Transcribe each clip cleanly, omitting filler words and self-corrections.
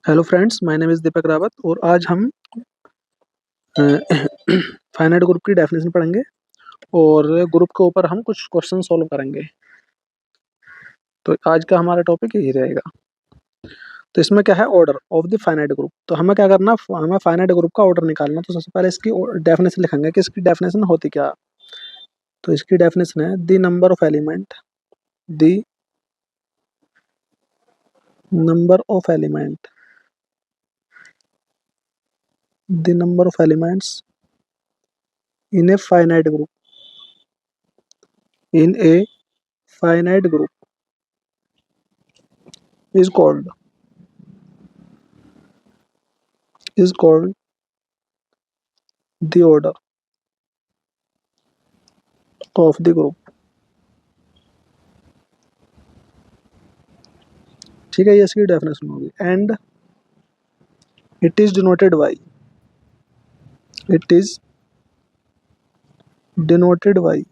Hello friends, my name is Deepak Rawat और आज हम फाइनाइट ग्रुप की डेफिनेशन पढ़ेंगे और ग्रुप के ऊपर हम कुछ क्वेश्चन सॉल्व करेंगे। तो आज का हमारा टॉपिक यही रहेगा। तो इसमें क्या है, order of the finite group. तो हमें क्या करना, हमें फाइनाइट ग्रुप का ऑर्डर निकालना। तो सबसे पहले इसकी डेफिनेशन लिखेंगे कि इसकी डेफिनेशन होती क्या। तो इसकी डेफिनेशन है the number of element, the number of element, the number of elements in a finite group, in a finite group is called the order of the group। ठीक है, ये इसकी डेफिनेशन होगी। And it is denoted by, it is denoted by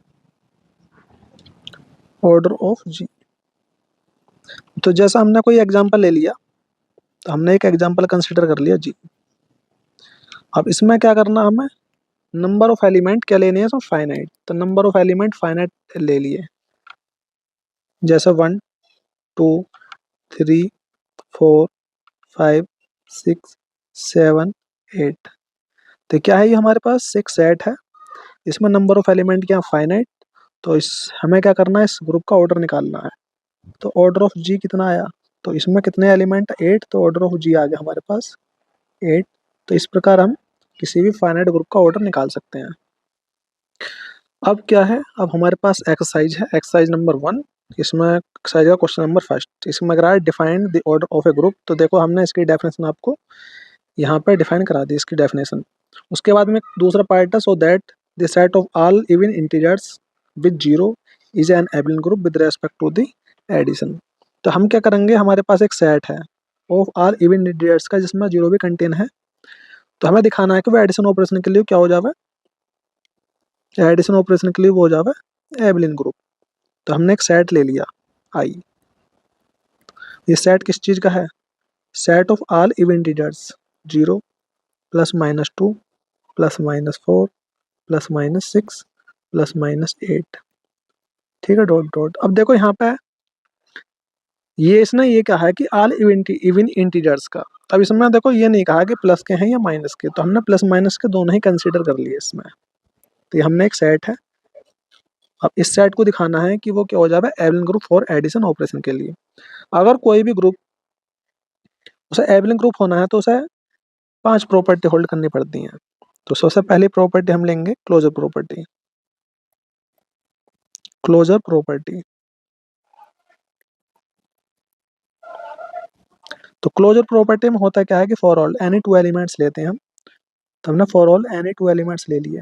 order of G. तो जैसा हमने कोई example ले लिया, तो हमने एक एग्जांपल कंसिडर कर लिया जी। अब इसमें क्या करना, हमें नंबर ऑफ एलिमेंट क्या लेने हैं, सब फाइनाइट। तो नंबर ऑफ एलिमेंट फाइनाइट ले लिए, जैसे 1 2 3 4 5 6 7 8। तो क्या है, ये हमारे पास एक सेट है, इसमें नंबर ऑफ एलिमेंट क्या फाइनाइट। तो इस हमें क्या करना है, इस ग्रुप का ऑर्डर निकालना है। तो ऑर्डर ऑफ जी कितना आया, तो इसमें कितने एलिमेंट 8, तो ऑर्डर ऑफ जी आ गया हमारे पास 8। तो इस प्रकार हम किसी भी फाइनाइट ग्रुप का ऑर्डर निकाल सकते हैं। अब क्या है, अब हमारे पास एक्सरसाइज है, एक्सरसाइज नंबर 1। इसमें एक्सरसाइज का क्वेश्चन नंबर फर्स्ट, इसमें अगर define the order of A group. तो देखो, हमने इसकी डेफिनेशन आपको यहाँ पर डिफाइन करा दी, इसकी डेफिनेशन। उसके बाद में दूसरा पार्ट है, so that the set of all even integers with zero is an abelian group with respect to the addition. तो हम क्या करेंगे, हमारे पास एक सेट है ऑफ ऑल इवन इंटीजर्स का, जिसमें जीरो भी कंटेन है। तो हमें दिखाना है कि वो एडिशन ऑपरेशन के लिए क्या हो जावे, एडिशन ऑपरेशन के लिए वो हो जावे एबलियन ग्रुप। तो हमने एक सेट ले लिया आई। ये सेट किस चीज़ का है, set of all even integers, 0 +-2 +-4 +-6 +-8। ठीक है, डॉट डॉट। अब देखो यहाँ पे ये इसने ये कहा है कि ऑल इवन इंटीजर्स का। अब इसमें देखो ये नहीं कहा कि प्लस के हैं या माइनस के, तो हमने प्लस माइनस के दोनों ही कंसीडर कर लिए इसमें। तो ये हमने एक सेट है। अब इस सेट को दिखाना है कि वो क्या हो जाएगा, एबलियन ग्रुप फॉर एडिशन ऑपरेशन के लिए। अगर कोई भी ग्रुप उसे एबलियन ग्रुप होना है, तो उसे 5 प्रॉपर्टी होल्ड करनी पड़ती हैं। तो सबसे पहली प्रॉपर्टी हम लेंगे क्लोजर प्रॉपर्टी, क्लोजर प्रॉपर्टी। तो क्लोजर प्रॉपर्टी में होता क्या है कि for all any two elements लेते हैं हम। तो हमने for all any two elements ले लिए,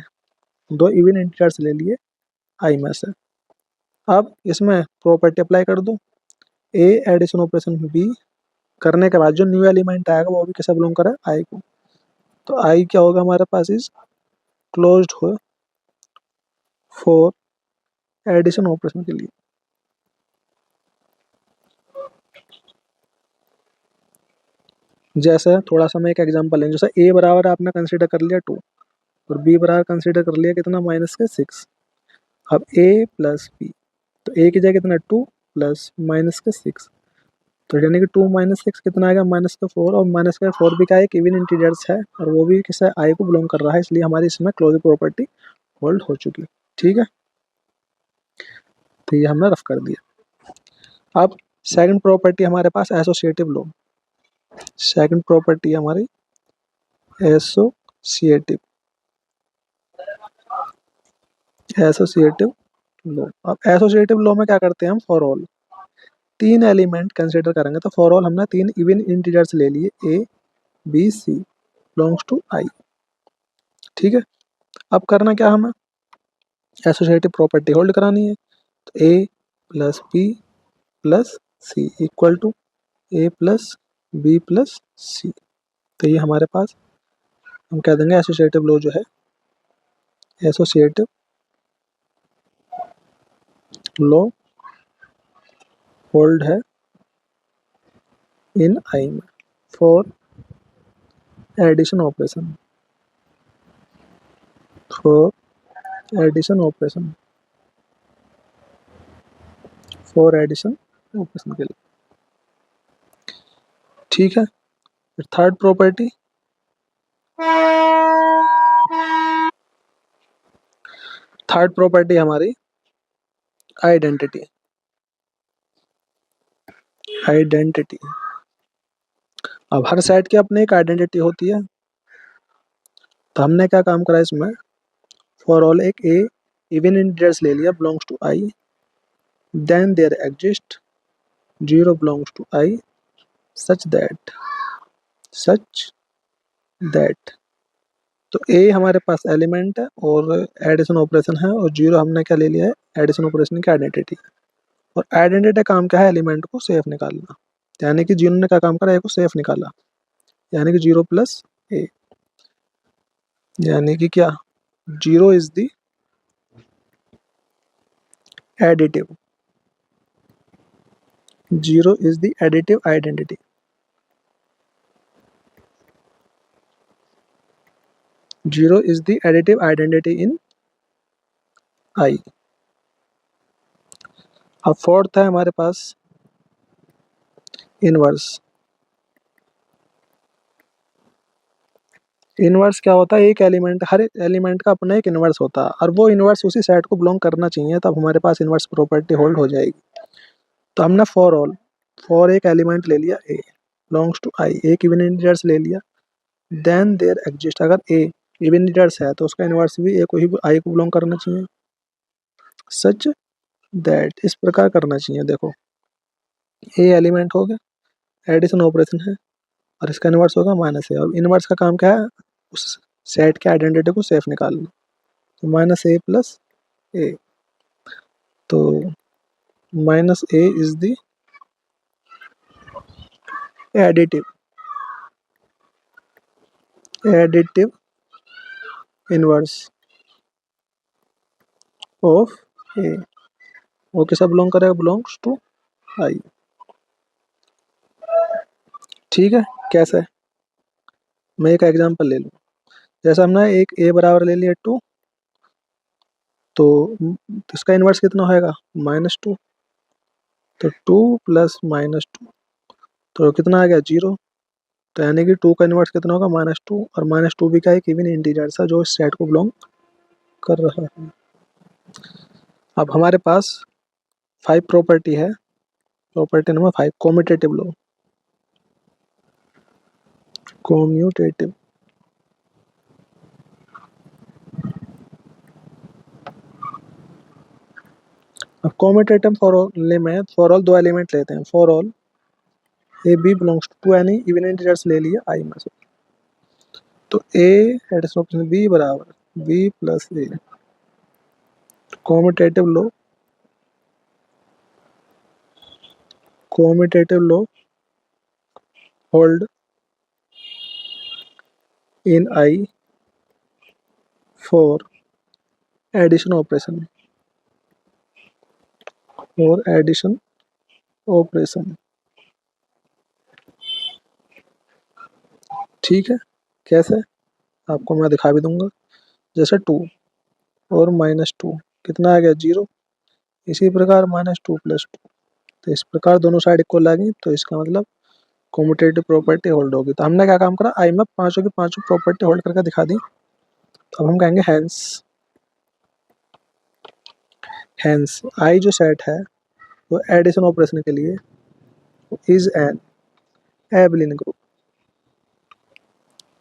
2 इवन इंटीजर्स ले लिए आई में से। अब इसमें प्रॉपर्टी अप्लाई कर दो, ए एडिशन ऑपरेशन बी करने के बाद जो न्यू एलिमेंट आएगा वो भी कैसे बिलोंग करे, आई को। तो आई क्या होगा हमारे पास, इज क्लोज्ड हो फॉर एडिशन ऑपरेशन के लिए। जैसे थोड़ा सा मैं एक एग्जांपल लें, जैसे ए बराबर आपने कंसीडर कर लिया 2 और बी बराबर कंसीडर कर लिया कितना, -6। अब ए प्लस बी, तो ए की जगह कितना 2 प्लस -6। तो यानी कि 2 -6 कितना आएगा, -4। और -4 भी क्या एक इवन इंटीजर्स है और वो भी किसे, आई को बिलोंग कर रहा है, इसलिए हमारी इसमें क्लोजर प्रॉपर्टी होल्ड हो चुकी। ठीक है, तो ये हमने रफ कर दिया। अब सेकंड प्रॉपर्टी हमारे पास एसोसिएटिव लॉ। सेकंड प्रॉपर्टी हमारी एसोसिएटिव, एसोसिएटिव लॉ। अब एसोसिएटिव लॉ में क्या करते हैं हम, फॉर ऑल 3 एलिमेंट कंसिडर करेंगे। तो फॉर ऑल हमने 3 इवन इंटीजर्स ले लिए, A B C belongs to I. ठीक है, अब करना क्या हमें, एसोसिएटिव प्रॉपर्टी होल्ड करानी है। तो A plus B plus C equal to A plus B plus C. तो ये हमारे पास हम कह देंगे एसोसिएटिव लॉ जो है, एसोसिएटिव लॉ होल्ड है इन आई में for addition operation, for addition operation, for addition operation के लिए। ठीक है, फिर थर्ड प्रॉपर्टी, थर्ड प्रॉपर्टी हमारी आइडेंटिटी, आइडेंटिटी। अब हर सेट की अपनी एक आइडेंटिटी होती है, तो हमने क्या काम करा इसमें, फॉर ऑल एक ए इवन इंटीजर्स ले लिया belongs to I, then there exist zero belongs to I such that, such that. तो ए हमारे पास एलिमेंट है और एडिशन ऑपरेशन है, और जीरो हमने क्या ले लिया है, एडिशन ऑपरेशन की आइडेंटिटी। और आइडेंटिटी काम क्या है, एलिमेंट को सेफ निकालना, यानी कि जीरो ने क्या काम करा, ए को सेफ निकाला, यानी कि जीरो प्लस ए, यानी कि क्या, zero is the additive, zero is the additive identity, zero is the additive identity in I. अब फोर्थ है हमारे पास इनवर्स। इनवर्स क्या होता है, एक एलिमेंट, हर एलिमेंट का अपना एक इनवर्स होता है, और वो इनवर्स उसी सेट को बिलोंग करना चाहिए, तब हमारे पास इनवर्स प्रॉपर्टी होल्ड हो जाएगी। तो हमने फॉर ऑल, फॉर एक एलिमेंट ले लिया ए बिलोंग्स टू आई, एक इवन इंटीजर्स ले लिया, देन देयर एग्जिस्ट, अगर ए इवन इंटीजर्स है तो उसका इनवर्स भी ए को ही, आई को बिलोंग करना चाहिए, सच दैट, इस प्रकार करना चाहिए। देखो, ए एलिमेंट हो गया, एडिशन ऑपरेशन है, और इसका इनवर्स होगा माइनस ए, और इनवर्स का काम क्या है, उस सेट के आइडेंटिटी को सेफ निकालना, तो माइनस ए प्लस ए, तो minus A is the additive, additive inverse of A, वो किसा बिलोंग करेगा, बिलोंग्स टू आई। ठीक है, कैसे, मैं एक एग्जांपल ले लूँ, जैसे हमने एक ए बराबर ले लिया टू, तो इसका इनवर्स कितना होएगा, माइनस टू, तो टू प्लस माइनस टू, तो कितना आ गया, जीरो। तो यानी कि टू का इनवर्स कितना होगा, माइनस टू, और माइनस टू भी क्या है, इवन इंटीजर सा जो इस सेट को बिलोंग कर रहा है। अब हमारे पास फाइव प्रॉपर्टी है, property number five, commutative law, commutative. अब कॉम्यूटेटिव फॉर ऑल में फॉर ऑल दो एलिमेंट लेते हैं, for all A B belongs to यानी इवन इंटीजर्स ले लिया आई में से, तो ए एडिशन ऑप्शन बी बराबर B plus A, commutative law, commutative law hold in I for addition operation, for addition operation. ठीक है, कैसे, आपको मैं दिखा भी दूंगा। जैसे टू और माइनस टू कितना आ गया, जीरो, इसी प्रकार माइनस टू प्लस टू, तो इस प्रकार दोनों साइड इक्वल आ गई, तो इसका मतलब कॉम्यूटेटिव प्रॉपर्टी होल्ड होगी। तो हमने क्या काम करा, आई में पांचों की पांचों प्रॉपर्टी होल्ड करके दिखा दी। तो अब हम कहेंगे हैंस, हैंस आई जो सेट है वो एडिशन ऑपरेशन के लिए is an abelian group,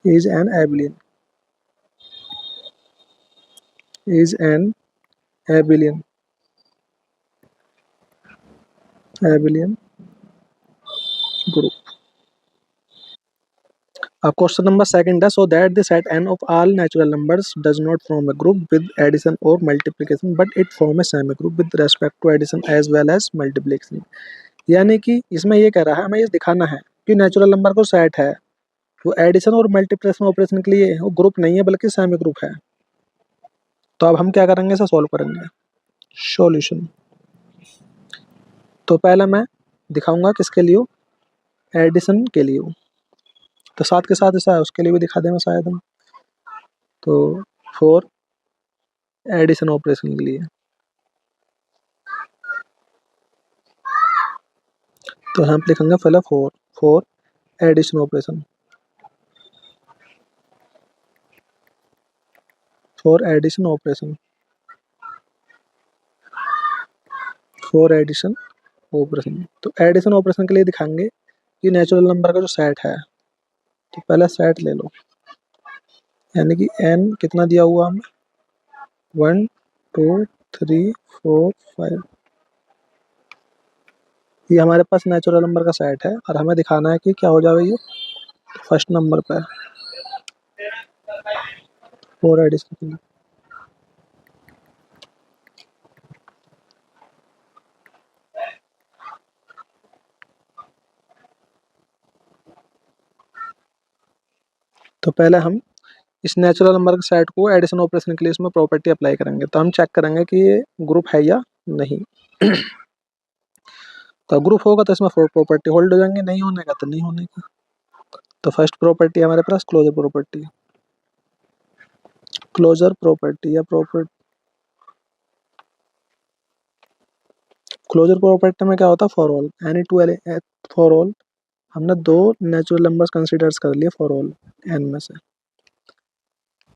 is an abelian, is an abelian, abelian group. Question number second है, so that the set n of all natural numbers does not form a group with addition और multiplication but it form a semi group with respect to addition as well as multiplication. यानी कि इसमें ये कह रहा है, हमें ये दिखाना है कि नेचुरल नंबर को सेट है, वो एडिशन और मल्टीप्लिकेशन ऑपरेशन के लिए वो ग्रुप नहीं है बल्कि सेमी ग्रुप है। तो अब हम क्या करेंगे, इसे सॉल्व करेंगे। सॉल्यूशन, तो पहले मैं दिखाऊंगा किसके लिए, एडिशन के लिए। तो साथ के साथ ऐसा है, उसके लिए भी दिखा देंगे शायद हम। तो फॉर एडिशन ऑपरेशन के लिए तो हम लिखेंगे पहले for addition operation, for addition operation, for addition operation. तो एडिशन ऑपरेशन के लिए दिखाएंगे कि नेचुरल नंबर का जो सेट है, तो पहले सेट ले लो, यानी कि n कितना दिया हुआ हमें, 1 2 3 4 5, ये हमारे पास नेचुरल नंबर का सेट है और हमें दिखाना है कि क्या हो जाएगा ये फर्स्ट नंबर पे फॉर एडिशन के लिए। तो पहले हम इस नेचुरल नंबर के सेट को एडिशन ऑपरेशन के लिए इसमें प्रॉपर्टी अप्लाई करेंगे, तो हम चेक करेंगे कि ये ग्रुप है या नहीं। तो ग्रुप होगा तो इसमें प्रॉपर्टी होल्ड हो जाएंगे, नहीं होने का तो नहीं होने का। तो फर्स्ट प्रॉपर्टी हमारे पास क्लोजर प्रॉपर्टी, क्लोजर प्रॉपर्टी या प्रॉपर्टी क्लोजर प्रॉपर्टी में क्या होता है, for all any to for all. हमने दो नेचुरल नंबर्स कंसिडर्स कर लिए फॉर ऑल एन में से,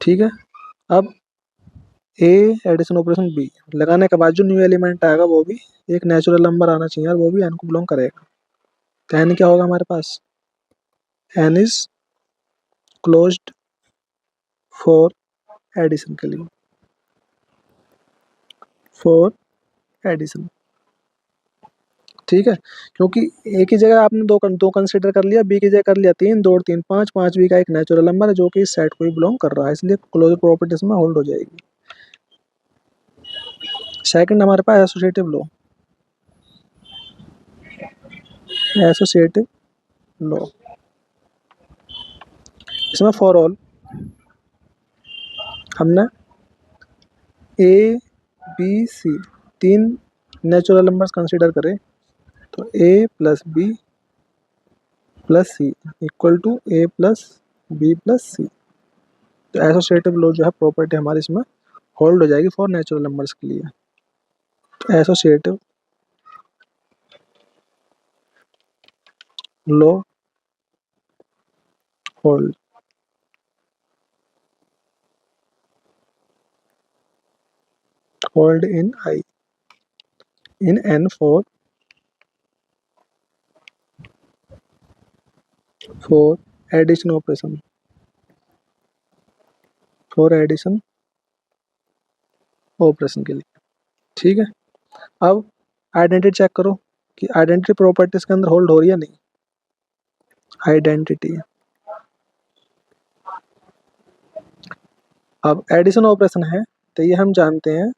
ठीक है। अब ए एडिशन ऑपरेशन बी लगाने के बाद जो न्यू एलिमेंट आएगा वो भी एक नेचुरल नंबर आना चाहिए और वो भी एन को बिलोंग करेगा। तो एन क्या होगा हमारे पास, N is closed for addition के लिए, फॉर एडिशन, ठीक है। क्योंकि एक ही जगह आपने दो कंसिडर कर लिया, बी की जगह कर लिया तीन, दो और तीन पाँच, पाँच बी का एक नेचुरल नंबर है जो कि इस सेट को ही बिलोंग कर रहा है, इसलिए क्लोजर प्रॉपर्टीज में होल्ड हो जाएगी। सेकंड हमारे पास एसोसिएटिव लॉ, एसोसिएटिव लॉ, इसमें फॉर ऑल हमने ए बी सी तीन नेचुरल नंबर्स कंसिडर करें, तो A plus B plus C equal to A plus B plus C. तो एसोसिएटिव लॉ जो है प्रॉपर्टी हमारी इसमें होल्ड हो जाएगी फॉर नेचुरल नंबर्स के लिए। तो associative law hold, hold in I in N for addition operation, for addition operation के लिए, ठीक है। अब आइडेंटिटी चेक करो कि आइडेंटिटी प्रॉपर्टीज के अंदर होल्ड हो रही है नहीं, आइडेंटिटी। अब एडिशन ऑपरेशन है तो ये हम जानते हैं।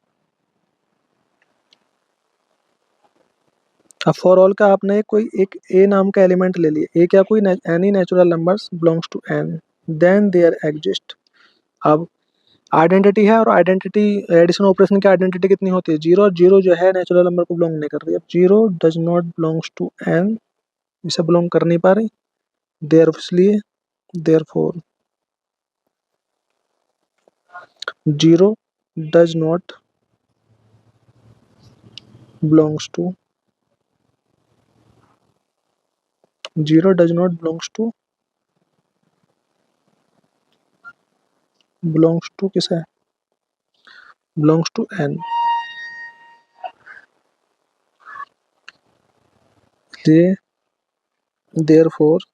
अब फॉर ऑल का आपने कोई एक ए नाम का एलिमेंट ले लिया, ए क्या कोई any natural numbers belongs to N then there exist. अब आइडेंटिटी है और आइडेंटिटी एडिशन ऑपरेशन की आइडेंटिटी कितनी होती है, जीरो, और जीरो जो है नेचुरल नंबर को बिलोंग नहीं कर रही। अब zero does not belongs to N, इसे बिलोंग कर नहीं पा रही, देयर इसलिए therefore zero does not belongs to, zero does not belongs to किसे, बिलोंग्स टू एन। ये therefore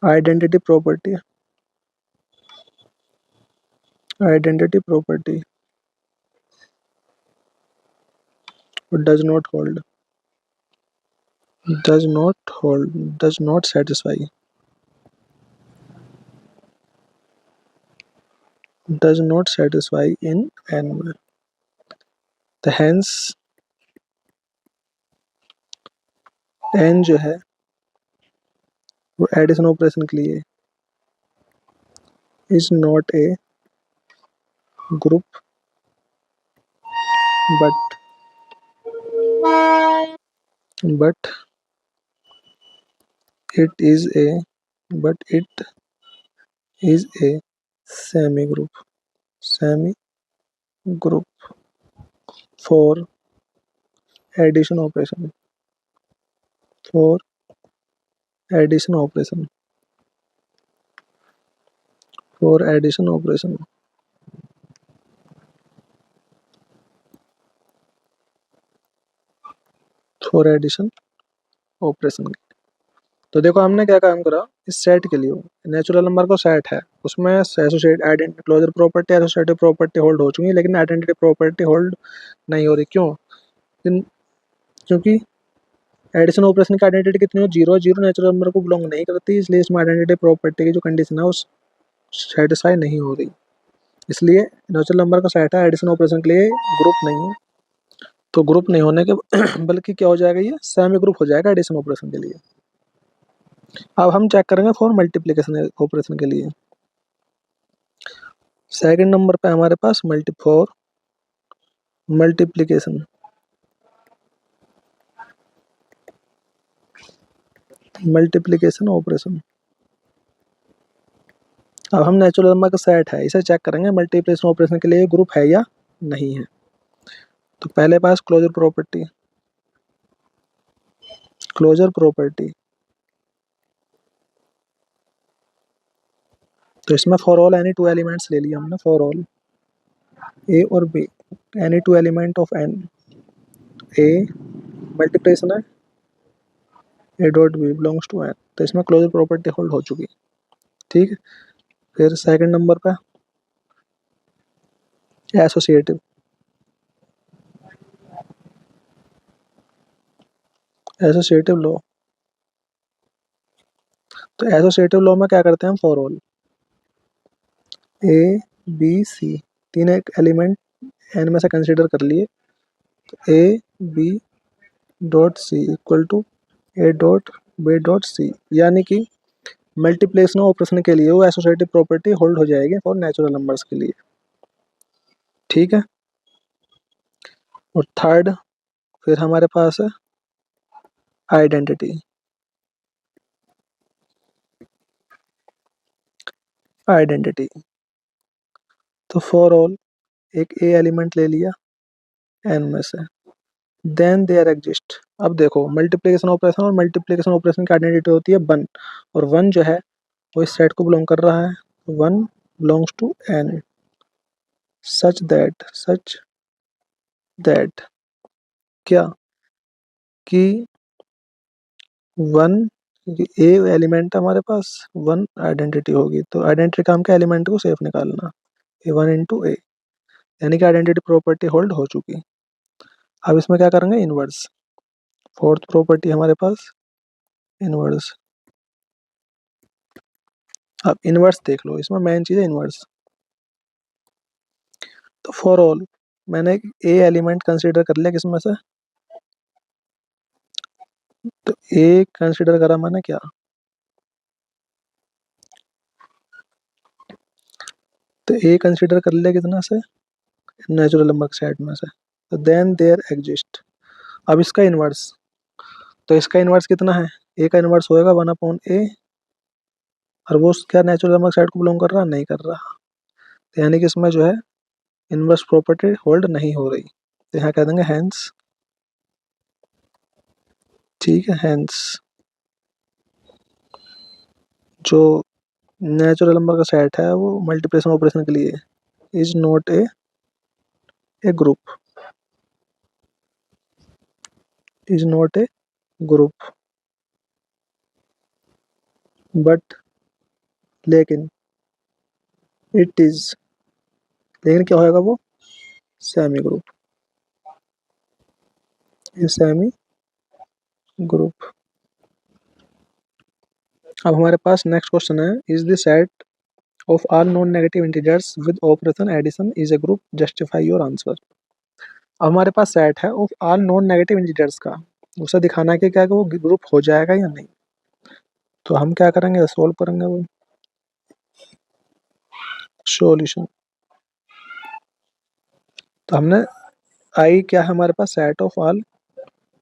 identity property, identity property does not hold, does not hold, does not satisfy, does not satisfy in N में। तो hence N जो है वो addition operation के लिए is not a group but but it is a but it is a semi group for addition operation for addition operation for addition operation for addition operation. तो देखो हमने क्या काम करा इस सेट के लिए, नेचुरल नंबर का सेट है उसमें associate identity closure property associative property hold हो चुकी है, लेकिन आइडेंटिटी प्रॉपर्टी होल्ड नहीं हो रही। क्यों? क्योंकि एडिशन ऑपरेशन की आइडेंटिटी कितनी हो, जीरो जीरो नेचुरल नंबर को बिलोंग नहीं करती, इसलिए इसमें आइडेंटिटी प्रॉपर्टी की जो कंडीशन है वो सेटिस्फाई नहीं हो रही, इसलिए नेचुरल नंबर का सेट है एडिशन ऑपरेशन के लिए ग्रुप नहीं है। तो ग्रुप नहीं होने के बल्कि क्या हो जाएगा, ये सेमी ग्रुप हो जाएगा एडिशन ऑपरेशन के लिए। अब हम चेक करेंगे फॉर मल्टीप्लिकेशन ऑपरेशन के लिए। सेकंड नंबर पे हमारे पास फॉर मल्टीप्लिकेशन ऑपरेशन। अब हम नेचुरल नंबर का सेट है इसे चेक करेंगे मल्टीप्लिकेशन ऑपरेशन के लिए ग्रुप है या नहीं है। तो पहले पास क्लोजर प्रॉपर्टी तो इसमें for all any two elements ले लिया हमने, फॉर ऑल ए और B any two element of N A multiplication है A dot B belongs to N, तो इसमें क्लोजर प्रॉपर्टी होल्ड हो चुकी। ठीक है, फिर सेकंड नंबर पे एसोसिएटिव लॉ। तो एसोसिएटिव लॉ में क्या करते हैं हम, for all A B C तीन एक एलिमेंट एन में से कंसीडर कर लिए, तो A B dot C equal to A dot B dot C, यानी कि मल्टीप्लिकेशन ऑपरेशन के लिए वो एसोसिएटिव प्रॉपर्टी होल्ड हो जाएगी फॉर नेचुरल नंबर्स के लिए। ठीक है, और थर्ड फिर हमारे पास है आइडेंटिटी। तो फॉर ऑल एक ए एलिमेंट ले लिया एन में से, देन देयर एग्जिस्ट। अब देखो मल्टीप्लिकेशन ऑपरेशन की आइडेंटिटी होती है वन, और वन जो है वो इस सेट को बिलोंग कर रहा है, one belongs to N such that क्या कि वन ए एलिमेंट हमारे पास वन आइडेंटिटी होगी, तो आइडेंटिटी काम का एलिमेंट को सेफ निकालना, ए वन इंटू ए, यानी कि आइडेंटिटी प्रॉपर्टी होल्ड हो चुकी। अब इसमें क्या करेंगे, इनवर्स। फोर्थ प्रॉपर्टी हमारे पास इनवर्स। अब इनवर्स देख लो, इसमें मेन चीज़ है इनवर्स। तो फॉर ऑल मैंने एक ए एलिमेंट कंसीडर कर लिया किसमें से, तो ए कंसीडर करा मैंने क्या, तो ए कंसीडर कर लिया कितना से, नेचुरल नंबर सेट में से, तो देन देयर एग्जिस्ट। अब इसका इनवर्स, तो इसका इनवर्स कितना है, ए का इनवर्स होएगा वन अपॉन ए, और वो क्या नेचुरल नंबर सेट को बिलोंग कर रहा, नहीं कर रहा, तो यानी कि इसमें जो है इनवर्स प्रॉपर्टी होल्ड नहीं हो रही, तो यहाँ कह देंगे हैंस। ठीक है, हैंस जो नेचुरल नंबर का सेट है वो मल्टीप्लिकेशन ऑपरेशन के लिए is not a group, is not a group, but लेकिन इट इज, लेकिन क्या होगा वो, सेमी ग्रुप, ये सेमी ग्रुप। अब हमारे पास नेक्स्ट क्वेश्चन है, is the set of all non negative integers with operation addition is a group, justify your answer. अब हमारे पास सेट है of all non negative integers का, उसे दिखाना है कि क्या वो ग्रुप हो जाएगा या नहीं। तो हम क्या करेंगे, सोल्व करेंगे वो सॉल्यूशन। तो हमने आई क्या है हमारे पास, set of all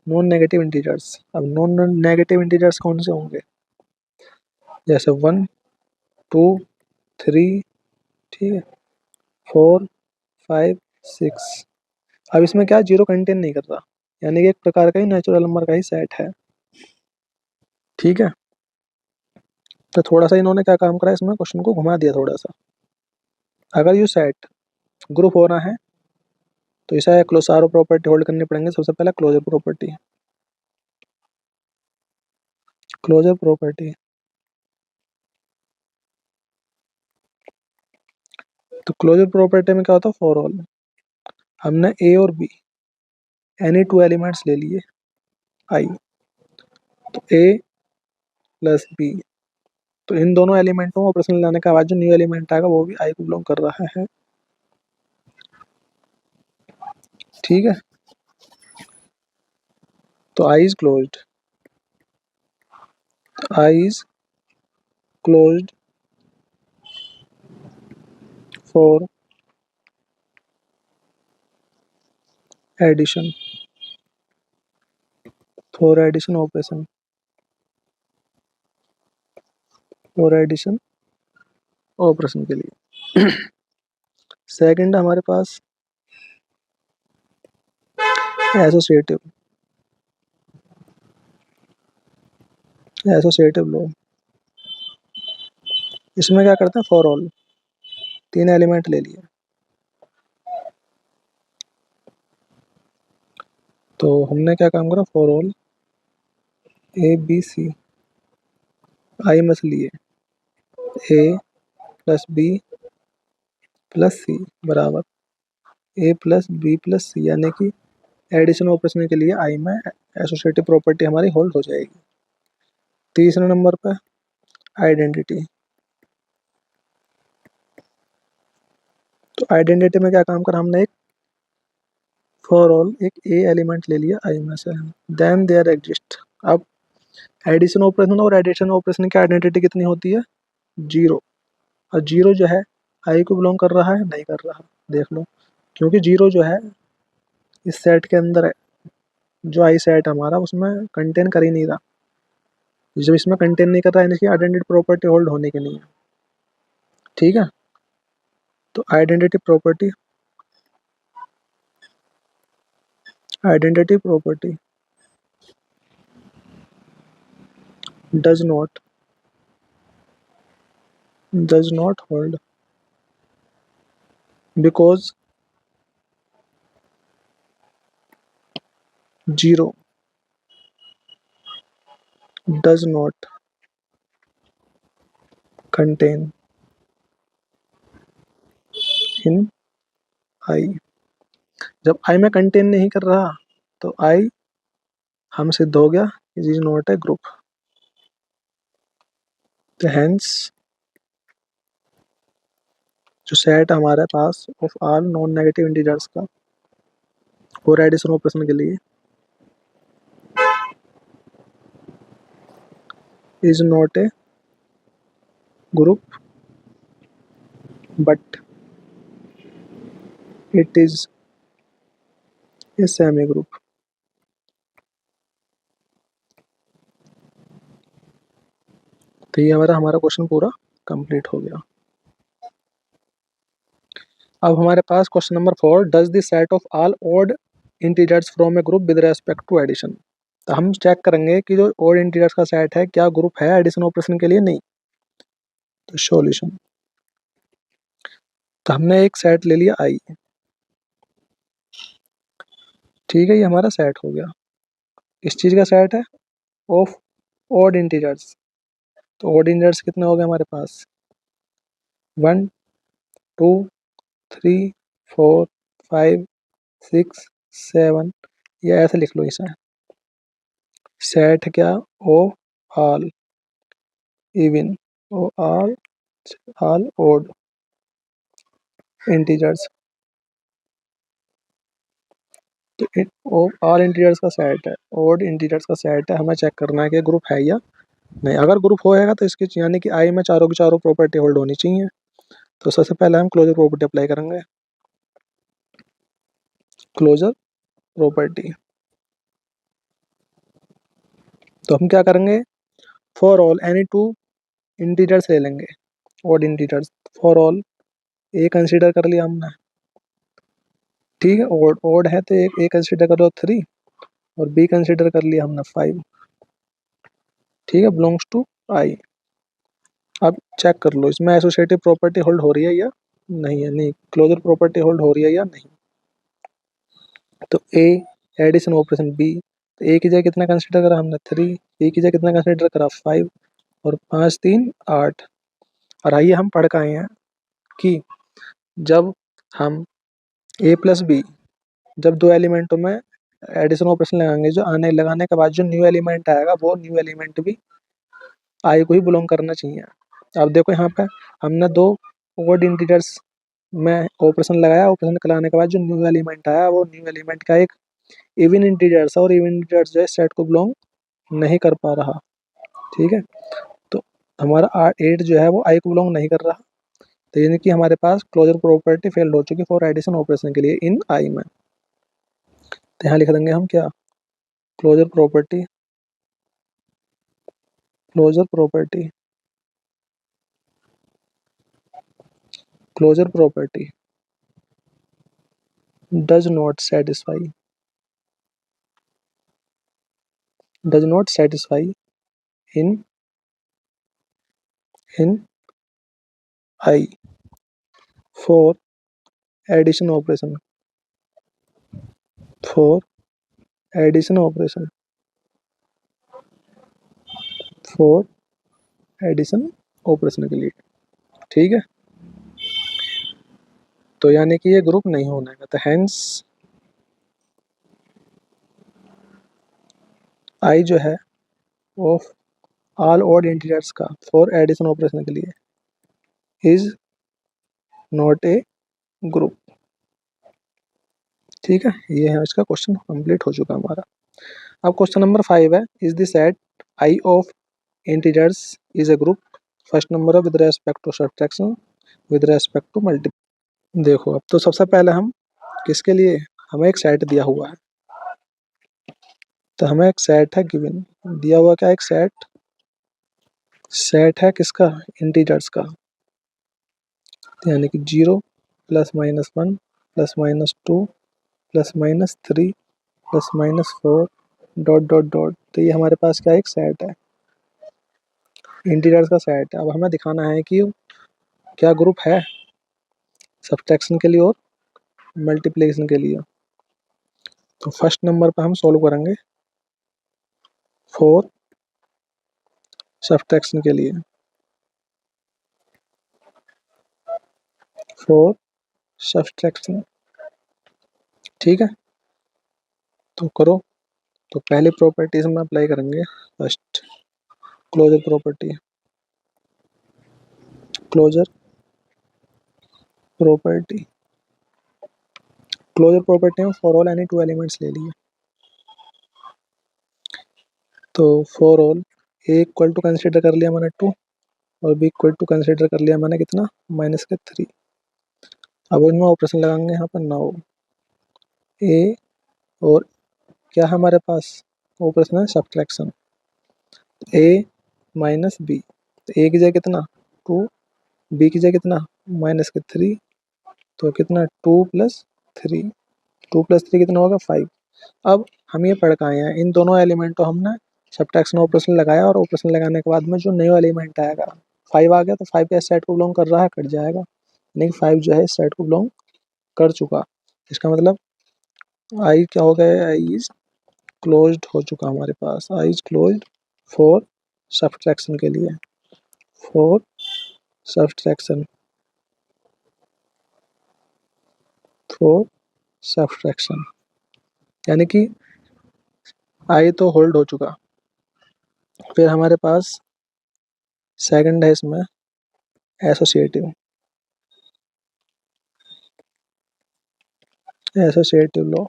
non negative integers. अब नॉन नेगेटिव इंटीजर्स कौन से होंगे? जैसे 1, 2, 3, ठीक है, 4, 5, 6। अब इसमें क्या, जीरो कंटेन नहीं कर रहा, यानी कि एक प्रकार का ही नेचुरल नंबर का ही सेट है। ठीक है, तो थोड़ा सा इन्होंने क्या काम करा, इसमें क्वेश्चन को घुमा दिया थोड़ा सा। अगर ये सेट ग्रुप होना है तो इसे क्लोसारो प्रॉपर्टी होल्ड करनी पड़ेंगे। सबसे पहला क्लोजर प्रॉपर्टी, क्लोजर प्रॉपर्टी। तो क्लोजर प्रॉपर्टी में क्या होता है, फॉर ऑल। हमने ए और बी एनी टू एलिमेंट्स ले लिए आई, तो ए प्लस बी, तो इन दोनों एलिमेंटों को ऑपरेशन लाने के बाद जो न्यू एलिमेंट आएगा वो भी आई को बिलोंग कर रहा है। ठीक है, तो I is closed, I is closed for addition, for addition operation, for addition operation के लिए। सेकंड हमारे पास एसोसिएटिव, एसोसिएटिव लो। इसमें क्या करते हैं, फॉर ऑल, तीन एलिमेंट ले लिए, तो हमने क्या काम करा, for all A B C, I मत लिए, A plus B plus C बराबर A plus B plus C, यानी कि एडिशन ऑपरेशन के लिए आई में एसोसिएटिव प्रॉपर्टी हमारी होल्ड हो जाएगी। तीसरे नंबर पर आइडेंटिटी, तो आइडेंटिटी में क्या काम करा हमने, एक फॉर ऑल एक ए एलिमेंट ले लिया आई में से, देन देयर एग्जिस्ट। अब एडिशन ऑपरेशन और एडिशन ऑपरेशन की आइडेंटिटी कितनी होती है, जीरो। और जीरो जो है आई को बिलोंग कर रहा है, नहीं कर रहा, देख लो, क्योंकि जीरो जो है इस सेट के अंदर है, जो आई सेट हमारा उसमें कंटेन कर ही नहीं रहा। जब इसमें कंटेन नहीं कर रहा है, इसकी आइडेंटिटी प्रॉपर्टी होल्ड होने की नहीं है। ठीक है, तो identity property, identity property does not hold because zero does not contain in I. जब आई में कंटेन नहीं कर रहा तो आई हम सिद्ध हो गया it is not a group. तो हेंस जो सेट हमारे पास of all non negative integers का और एडिशन ऑपरेशन के लिए is not a group but it is a semi group. तो ये हमारा क्वेश्चन पूरा कंप्लीट हो गया। अब हमारे पास question number 4, does the set of all odd integers from a group with respect to addition. तो हम चेक करेंगे कि जो ऑड इंटीजर्स का सेट है क्या ग्रुप है एडिशन ऑपरेशन के लिए, नहीं। तो सॉल्यूशन, तो हमने एक सेट ले लिया आई, ठीक है, ये हमारा सेट हो गया। इस चीज़ का सेट है ऑफ ऑड इंटीजर्स। तो ऑड इंटीजर्स कितने हो गए हमारे पास, 1, 2, 3, 4, 5, 6, 7, या ऐसे लिख लो इसे, सेट क्या, of all even all odd integers. तो ऑल इंटीजर्स का सेट है, ऑड इंटीजर्स का सेट है, हमें चेक करना है कि ग्रुप है या नहीं। अगर ग्रुप होएगा तो इसकी यानी कि आई में चारों की चारों प्रॉपर्टी होल्ड होनी चाहिए। तो सबसे पहले हम क्लोजर प्रॉपर्टी अप्लाई करेंगे, क्लोजर प्रॉपर्टी। तो हम क्या करेंगे, for all any two integers ले लेंगे, odd integers. For all A consider कर लिया हमने, ठीक है, ऑड ऑड है तो एक ए कंसीडर कर लो 3, और बी कंसीडर कर लिया हमने 5, ठीक है, बिलोंग्स टू आई। अब चेक कर लो इसमें एसोसिएटिव प्रॉपर्टी होल्ड हो रही है या नहीं है, नहीं, क्लोजर प्रॉपर्टी होल्ड हो रही है या नहीं। तो ए एडिशन ऑपरेशन बी, तो ए की जगह कितना कंसीडर करा हमने 3, ए की जगह कितना कंसीडर करा 5, और 5 3 8। और आइए हम पढ़ के आए हैं कि जब हम ए प्लस बी, जब दो एलिमेंटों में एडिशन ऑपरेशन लगाएंगे, जो आने लगाने के बाद जो न्यू एलिमेंट आएगा वो न्यू एलिमेंट भी आई को ही बिलोंग करना चाहिए। अब देखो यहाँ पे हमने दो ओड इंटीजर्स में ऑपरेशन लगाया, ऑपरेशन कराने के बाद जो न्यू एलिमेंट आया वो न्यू एलिमेंट का एक इवन इंटीजर्स है, और इवन इंटीजर्स जो है सेट को बिलोंग नहीं कर पा रहा, ठीक है। तो हमारा 8 जो है वो आई को बिलोंग नहीं कर रहा, तो यानी कि हमारे पास क्लोजर प्रॉपर्टी फेल हो चुकी फॉर एडिशन ऑपरेशन के लिए इन आई में। तो यहाँ लिख देंगे हम क्या, closure property, closure property, closure property does not satisfy, does not satisfy in in I for addition operation, for addition operation, for addition operation के लिए, ठीक है। तो यानी कि ये ग्रुप नहीं होने का, तो हेंस आई जो है ऑफ ऑल ऑड इंटीजर्स का फॉर एडिशन ऑपरेशन के लिए इज नॉट ए ग्रुप, ठीक है। ये है इसका क्वेश्चन कंप्लीट हो चुका हमारा। अब क्वेश्चन नंबर 5 है, is the set I of integers is a group, first number है with respect to subtraction, with respect to multiplication. देखो अब तो सबसे पहले हम किसके लिए, हमें एक सेट दिया हुआ है, तो हमें एक सेट है गिवन, दिया हुआ क्या, एक सेट, सेट है किसका, इंटीजर्स का, यानी कि 0 plus minus 1 plus minus 2 plus minus 3 plus minus 4 dot dot dot. तो ये हमारे पास क्या एक सेट है, इंटीजर्स का सेट है। अब हमें दिखाना है कि क्या ग्रुप है सब्ट्रैक्शन के लिए और मल्टीप्लिकेशन के लिए। तो फर्स्ट नंबर पर हम सॉल्व करेंगे फोर सब्ट्रैक्शन के लिए, फोर सब्ट्रैक्शन, ठीक है। तो करो, तो पहले प्रॉपर्टीज में अप्लाई करेंगे, first closure property, closure property, closure property में for all any two elements ले लिए। तो for all A equal to consider कर लिया मैंने 2, और बी इक्वल टू कंसिडर कर लिया मैंने कितना, माइनस के 3। अब इनमें ऑपरेशन लगाएंगे यहाँ पर नाउ, ए और क्या हमारे पास ऑपरेशन है सब्ट्रैक्शन, ए माइनस बी, तो ए की जगह कितना 2, बी की जगह कितना माइनस के 3, तो कितना 2 प्लस 3, 2 प्लस 3 कितना होगा 5। अब हम ये पढ़ के आए हैं इन दोनों एलिमेंट को हमने सब्ट्रैक्शन ऑपरेशन लगाया, और ऑपरेशन लगाने के बाद में जो न्यू एलिमेंट आएगा 5 आ गया, तो 5 का इस सेट को बिलोंग कर रहा है, कट जाएगा, यानी 5 जो है इस सेट को बिलोंग कर चुका। इसका मतलब आई क्या हो गया, आई इज क्लोज्ड हो चुका हमारे पास, आई इज क्लोज्ड फॉर सब्ट्रैक्शन के लिए, फॉर सब्ट्रैक्शन, फॉर सब्ट्रैक्शन, यानी कि आई तो होल्ड हो चुका। फिर हमारे पास सेकंड है इसमें एसोसिएटिव, एसोसिएटिव लॉ।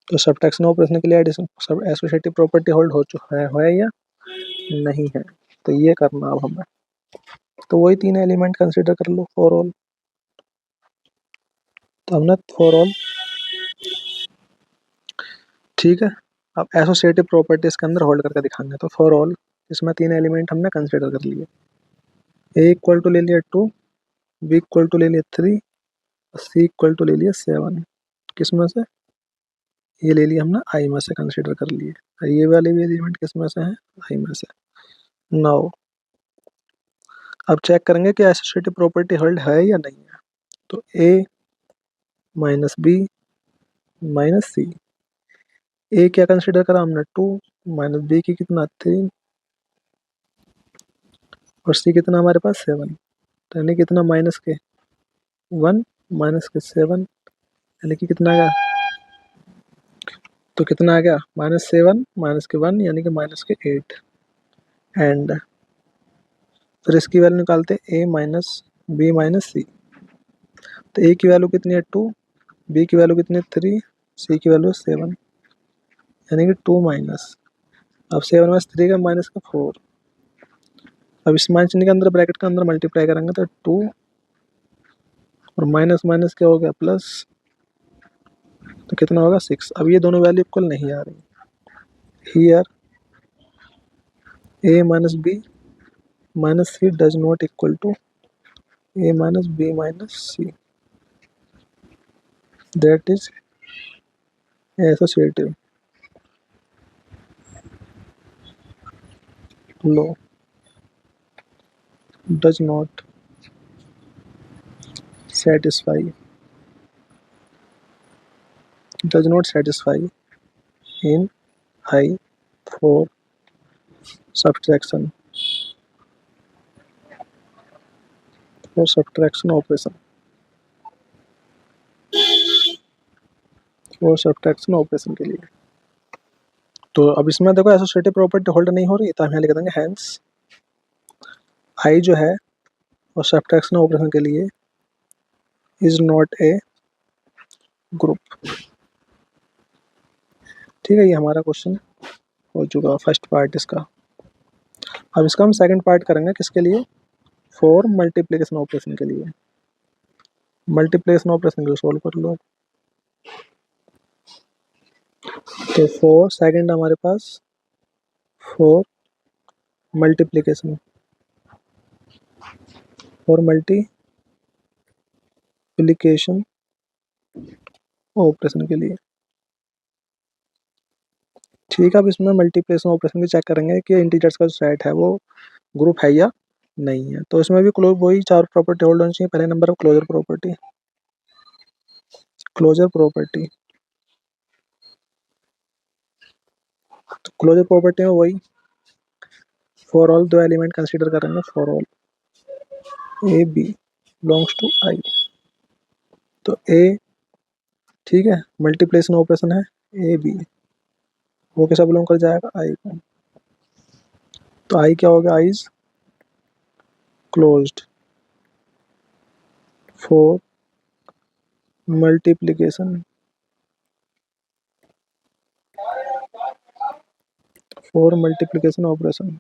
तो सब्ट्रैक्शन ऑपरेशन के लिए एडिशन सब एसोसिएटिव प्रॉपर्टी होल्ड हो चुका है या नहीं है, तो ये करना अब हमें। तो वही तीन एलिमेंट कंसीडर कर लो फॉर ऑल, तो हमने फॉर ऑल, ठीक है, अब एसोसिएटिव प्रॉपर्टी इसके अंदर होल्ड करके दिखाएंगे। तो फॉर ऑल इसमें 3 एलिमेंट हमने कंसिडर कर लिए। ए इक्वल टू ले लिया 2, बी इक्वल टू ले लिया 3, सी इक्वल टू ले लिया 7। किसमें से? ये ले लिया हमने आई में से कंसिडर कर लिए। ये वाले भी एलिमेंट किसमें से हैं? आई में से। नाउ अब चेक करेंगे कि एसोसिएटिव प्रॉपर्टी होल्ड है या नहीं है। तो ए माइनस बी माइनस सी, ए क्या कंसिडर करा हमने 2, माइनस बी की कितना 3, और सी कितना हमारे पास 7। तो यानी कितना माइनस के 1 माइनस के 7, यानी कि कितना आ गया? तो कितना आ गया? -7 माइनस के 1 यानी कि माइनस के 8। एंड फिर इसकी वैल्यू निकालते ए माइनस बी माइनस सी। तो ए की वैल्यू कितनी है 2, बी की वैल्यू कितनी है 3, सी की वैल्यू 7, यानी कि 2 माइनस, अब 7 माइनस 3 का माइनस का 4। अब इस माइनस चिन्ह के अंदर ब्रैकेट के अंदर मल्टीप्लाई करेंगे तो 2 और माइनस माइनस क्या हो गया प्लस, तो कितना होगा 6। अब ये दोनों वैल्यू इक्वल नहीं आ रही। Here A minus B minus C does not equal to A minus B minus C, that is associative law does not satisfy in I for subtraction operation के लिए। तो अब इसमें देखो एसोसिएटिव प्रॉपर्टी होल्ड नहीं हो रही, तो हम यहाँ लिख देंगे हैंस आई जो है वो सब्ट्रैक्शन ऑपरेशन के लिए इज नॉट ए ग्रुप। ठीक है, ये हमारा क्वेश्चन हो चुका फर्स्ट पार्ट इसका। अब इसका हम सेकंड पार्ट करेंगे किसके लिए? फॉर मल्टीप्लिकेशन ऑपरेशन के लिए। मल्टीप्लिकेशन ऑपरेशन के लिए सॉल्व कर लो। तो फॉर सेकंड हमारे पास फॉर मल्टीप्लिकेशन ऑपरेशन के लिए। ठीक है, अब इसमें मल्टीप्लिकेशन ऑपरेशन भी चेक करेंगे कि इंटीजर्स का जो सेट है वो ग्रुप है या नहीं है। तो इसमें भी वही 4 प्रॉपर्टी होल्ड होनी चाहिए। पहले नंबर पर क्लोजर प्रॉपर्टी, तो क्लोजर प्रॉपर्टी में वही फॉर ऑल 2 एलिमेंट कंसीडर करेंगे। For all A B belongs to I. तो ए ठीक है, मल्टीप्लिकेशन ऑपरेशन है ए बी, वो कैसा बिलोंग कर जाएगा आई को। तो आई क्या हो गया? I is closed for multiplication operation.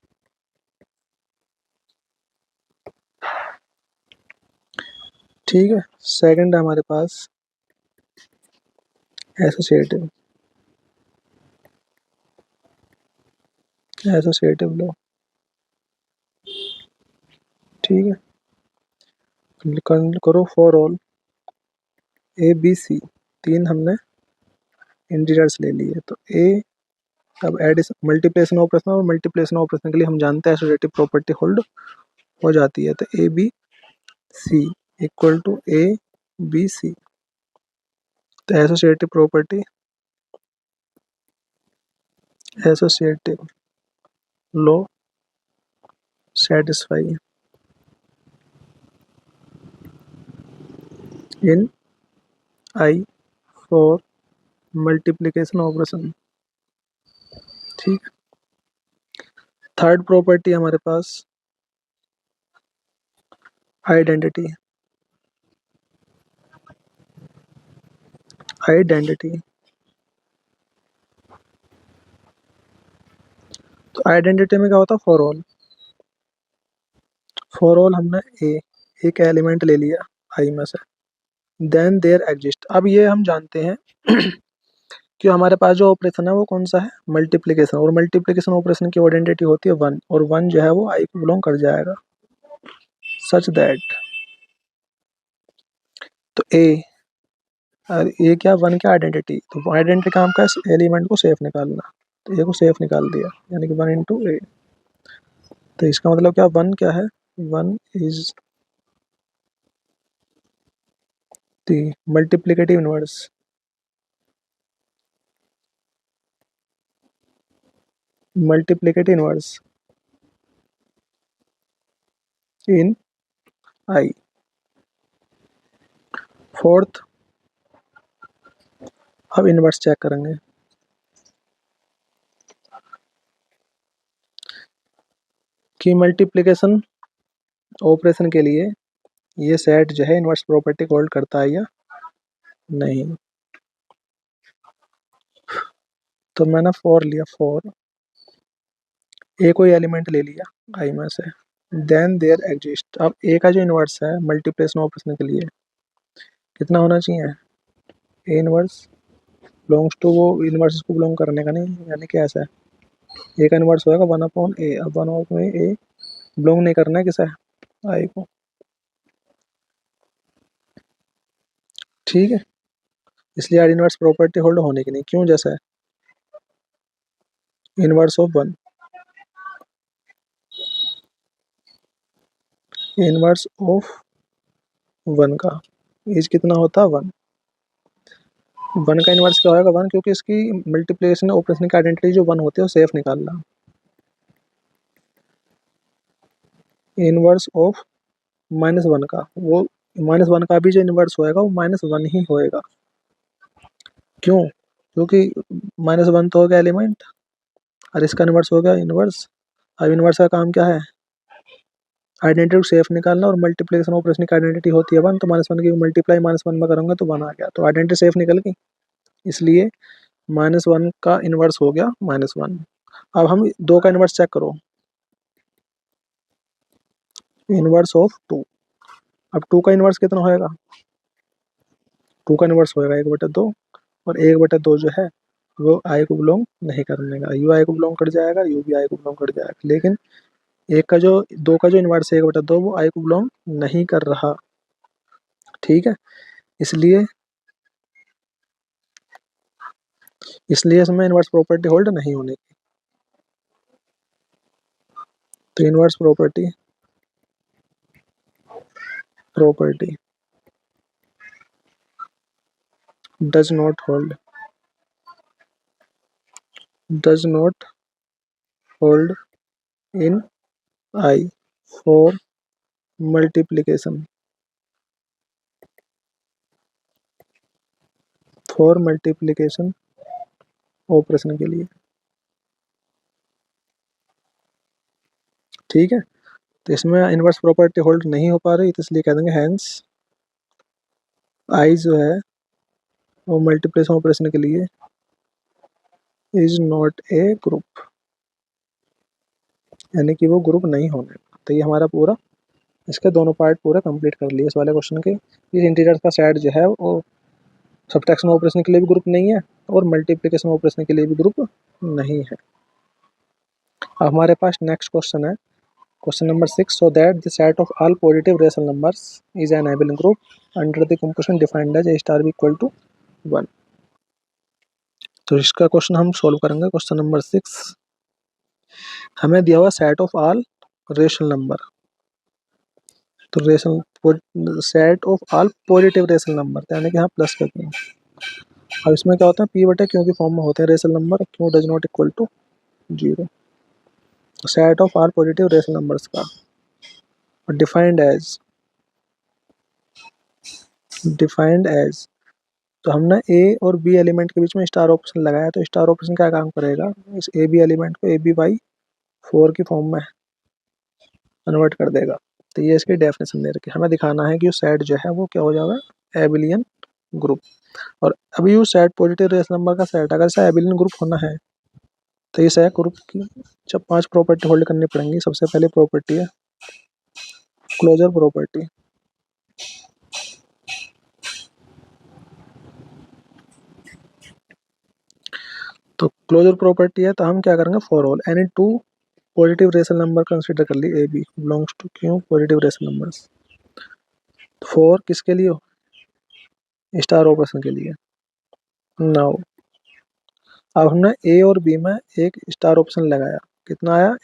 ठीक है, सेकंड है हमारे पास एसोसिएटिव लॉ। ठीक है, करो for all A B C, 3 हमने इंटीजर्स ले लिए। तो ए अब एडिशन मल्टीप्लिकेशन ऑपरेशन, और मल्टीप्लिकेशन ऑपरेशन के लिए हम जानते हैं एसोसिएटिव प्रॉपर्टी होल्ड हो जाती है। तो A B C equal to A B C. तो associative law satisfy in I for multiplication operation. ठीक, थर्ड प्रॉपर्टी हमारे पास आइडेंटिटी। तो आइडेंटिटी में क्या होता है? फॉर ऑल हमने एक एलिमेंट ले लिया आई में से, देन देयर एग्जिस्ट। अब ये हम जानते हैं कि हमारे पास जो ऑपरेशन है वो कौन सा है, मल्टीप्लिकेशन, और मल्टीप्लिकेशन ऑपरेशन की आइडेंटिटी होती है 1, और 1 जो है वो आई को बिलोंग कर जाएगा, सच दैट। तो ए, और ए क्या, 1 क्या आइडेंटिटी, तो आइडेंटिटी काम का एलिमेंट को सेफ निकालना, तो ए को सेफ निकाल दिया, यानी कि 1 इंटू ए। तो इसका मतलब क्या, 1 क्या है, 1 is the multiplicative inverse, multiplicative inverse in I. Fourth, अब इनवर्स चेक करेंगे कि मल्टीप्लिकेशन ऑपरेशन के लिए ये सेट जो है इनवर्स प्रॉपर्टी को होल्ड करता है या नहीं। तो मैंने 4 लिया, 4 ए कोई एलिमेंट ले लिया आई में से, देन देयर एग्जिस्ट, अब ए का जो इनवर्स है मल्टीप्लिकेशन ऑपरेशन के लिए कितना होना चाहिए, ए इनवर्स बिलोंग्स टू, वो इनवर्स को बिलोंग करने का नहीं, यानी कि ऐसा है ए का इनवर्स होगा 1 अपॉन ए, अब 1 अपॉन ए बिलोंग नहीं करना है किसे, आई को, ठीक है। इसलिए यार इनवर्स प्रॉपर्टी होल्ड होने की नहीं, क्यों, जैसा है इनवर्स ऑफ 1, इनवर्स ऑफ 1 का एज कितना होता है 1, 1 का इनवर्स क्या होगा 1, क्योंकि इसकी मल्टीप्लिकेशन ऑपरेशन की आइडेंटिटी जो 1 होती है वो सेफ निकालना, इनवर्स ऑफ -1 का, वो -1 का भी जो इनवर्स होएगा वो -1 ही होएगा, क्यों, क्योंकि -1 तो हो गया एलिमेंट और इसका इनवर्स हो गया इनवर्स। अब इनवर्स का काम क्या है, आइडेंटिटी को सेफ निकालना, और मल्टीप्लिकेशन ऑपरेशन की आइडेंटिटी होती है 1, तो -1 की मल्टीप्लाई -1 में करूँगा तो 1 आ गया, तो आइडेंटिटी सेफ निकल गई, इसलिए -1 का इनवर्स हो गया -1। अब हम 2 का इनवर्स चेक करो, इनवर्स ऑफ 2, अब 2 का इनवर्स कितना होएगा, 2 का इनवर्स होएगा 1/2, और 1/2 जो है वो आई को बिलोंग नहीं करने का, यू आई को बिलोंग कर जाएगा, यू भी आई को बिलोंग कर जाएगा, लेकिन एक का जो 2 का जो इनवर्स है 1/2 वो आई को बिलोंग नहीं कर रहा, ठीक है। इसलिए इसलिए इसमें इनवर्स प्रॉपर्टी होल्ड नहीं होने की, तो inverse property does not hold, does not hold in I for multiplication, for multiplication operation के लिए, ठीक है। तो इसमें इनवर्स प्रॉपर्टी होल्ड नहीं हो पा रही, तो इसलिए कह देंगे हैंस आई जो है वो मल्टीप्लिकेशन ऑपरेशन के लिए इज नॉट ए ग्रुप, यानी कि वो ग्रुप नहीं होने। तो ये हमारा पूरा, इसके दोनों पार्ट पूरा कंप्लीट कर लिए इस वाले क्वेश्चन के। इस इंटीजर का सेट जो है वो सब्ट्रैक्शन ऑपरेशन के लिए भी ग्रुप नहीं है और मल्टीप्लिकेशन ऑपरेशन के लिए भी ग्रुप नहीं है। अब हमारे पास नेक्स्ट क्वेश्चन है, question number 6, so that the set of all positive rational numbers is an abelian group under the composition defined as A star B equal to 1। तो इसका क्वेश्चन हम सॉल्व करेंगे। क्वेश्चन नंबर 6, हमें दिया हुआ set of all rational number, तो rational set of all positive rational number, यानी कि यहाँ प्लस करते हैं। अब इसमें क्या होता है, पी बटे क्यू की फॉर्म में होते हैं rational number, Q does not equal to 0, set of all positive rational numbers का, और डिफाइंड एज, तो हमने ए और बी एलिमेंट के बीच में स्टार ऑपरेशन लगाया, तो स्टार ऑपरेशन क्या काम करेगा, इस ए बी एलिमेंट को ए बी बाई 4 की फॉर्म में कन्वर्ट कर देगा। तो ये इसकी डेफिनेशन दे रखी है, हमें दिखाना है कि सेट जो है वो क्या हो जाएगा, एबिलियन ग्रुप। और अभी यू सेट पॉजिटिव रेस नंबर का सेट अगर से एबिलियन ग्रुप होना है तो इस ग्रुप की जब 5 प्रॉपर्टी होल्ड करनी पड़ेंगी। सबसे पहले प्रॉपर्टी है क्लोजर प्रॉपर्टी, तो क्लोजर प्रॉपर्टी है, तो हम क्या करेंगे, for all any two positive rational number consider कर लिए, A B belongs to Q positive rational numbers. For किसके लिए, स्टार ऑपरेशन के लिए। नाउ अब हमने ए और बी में एक स्टार ऑप्शन लगाया, कितना आया,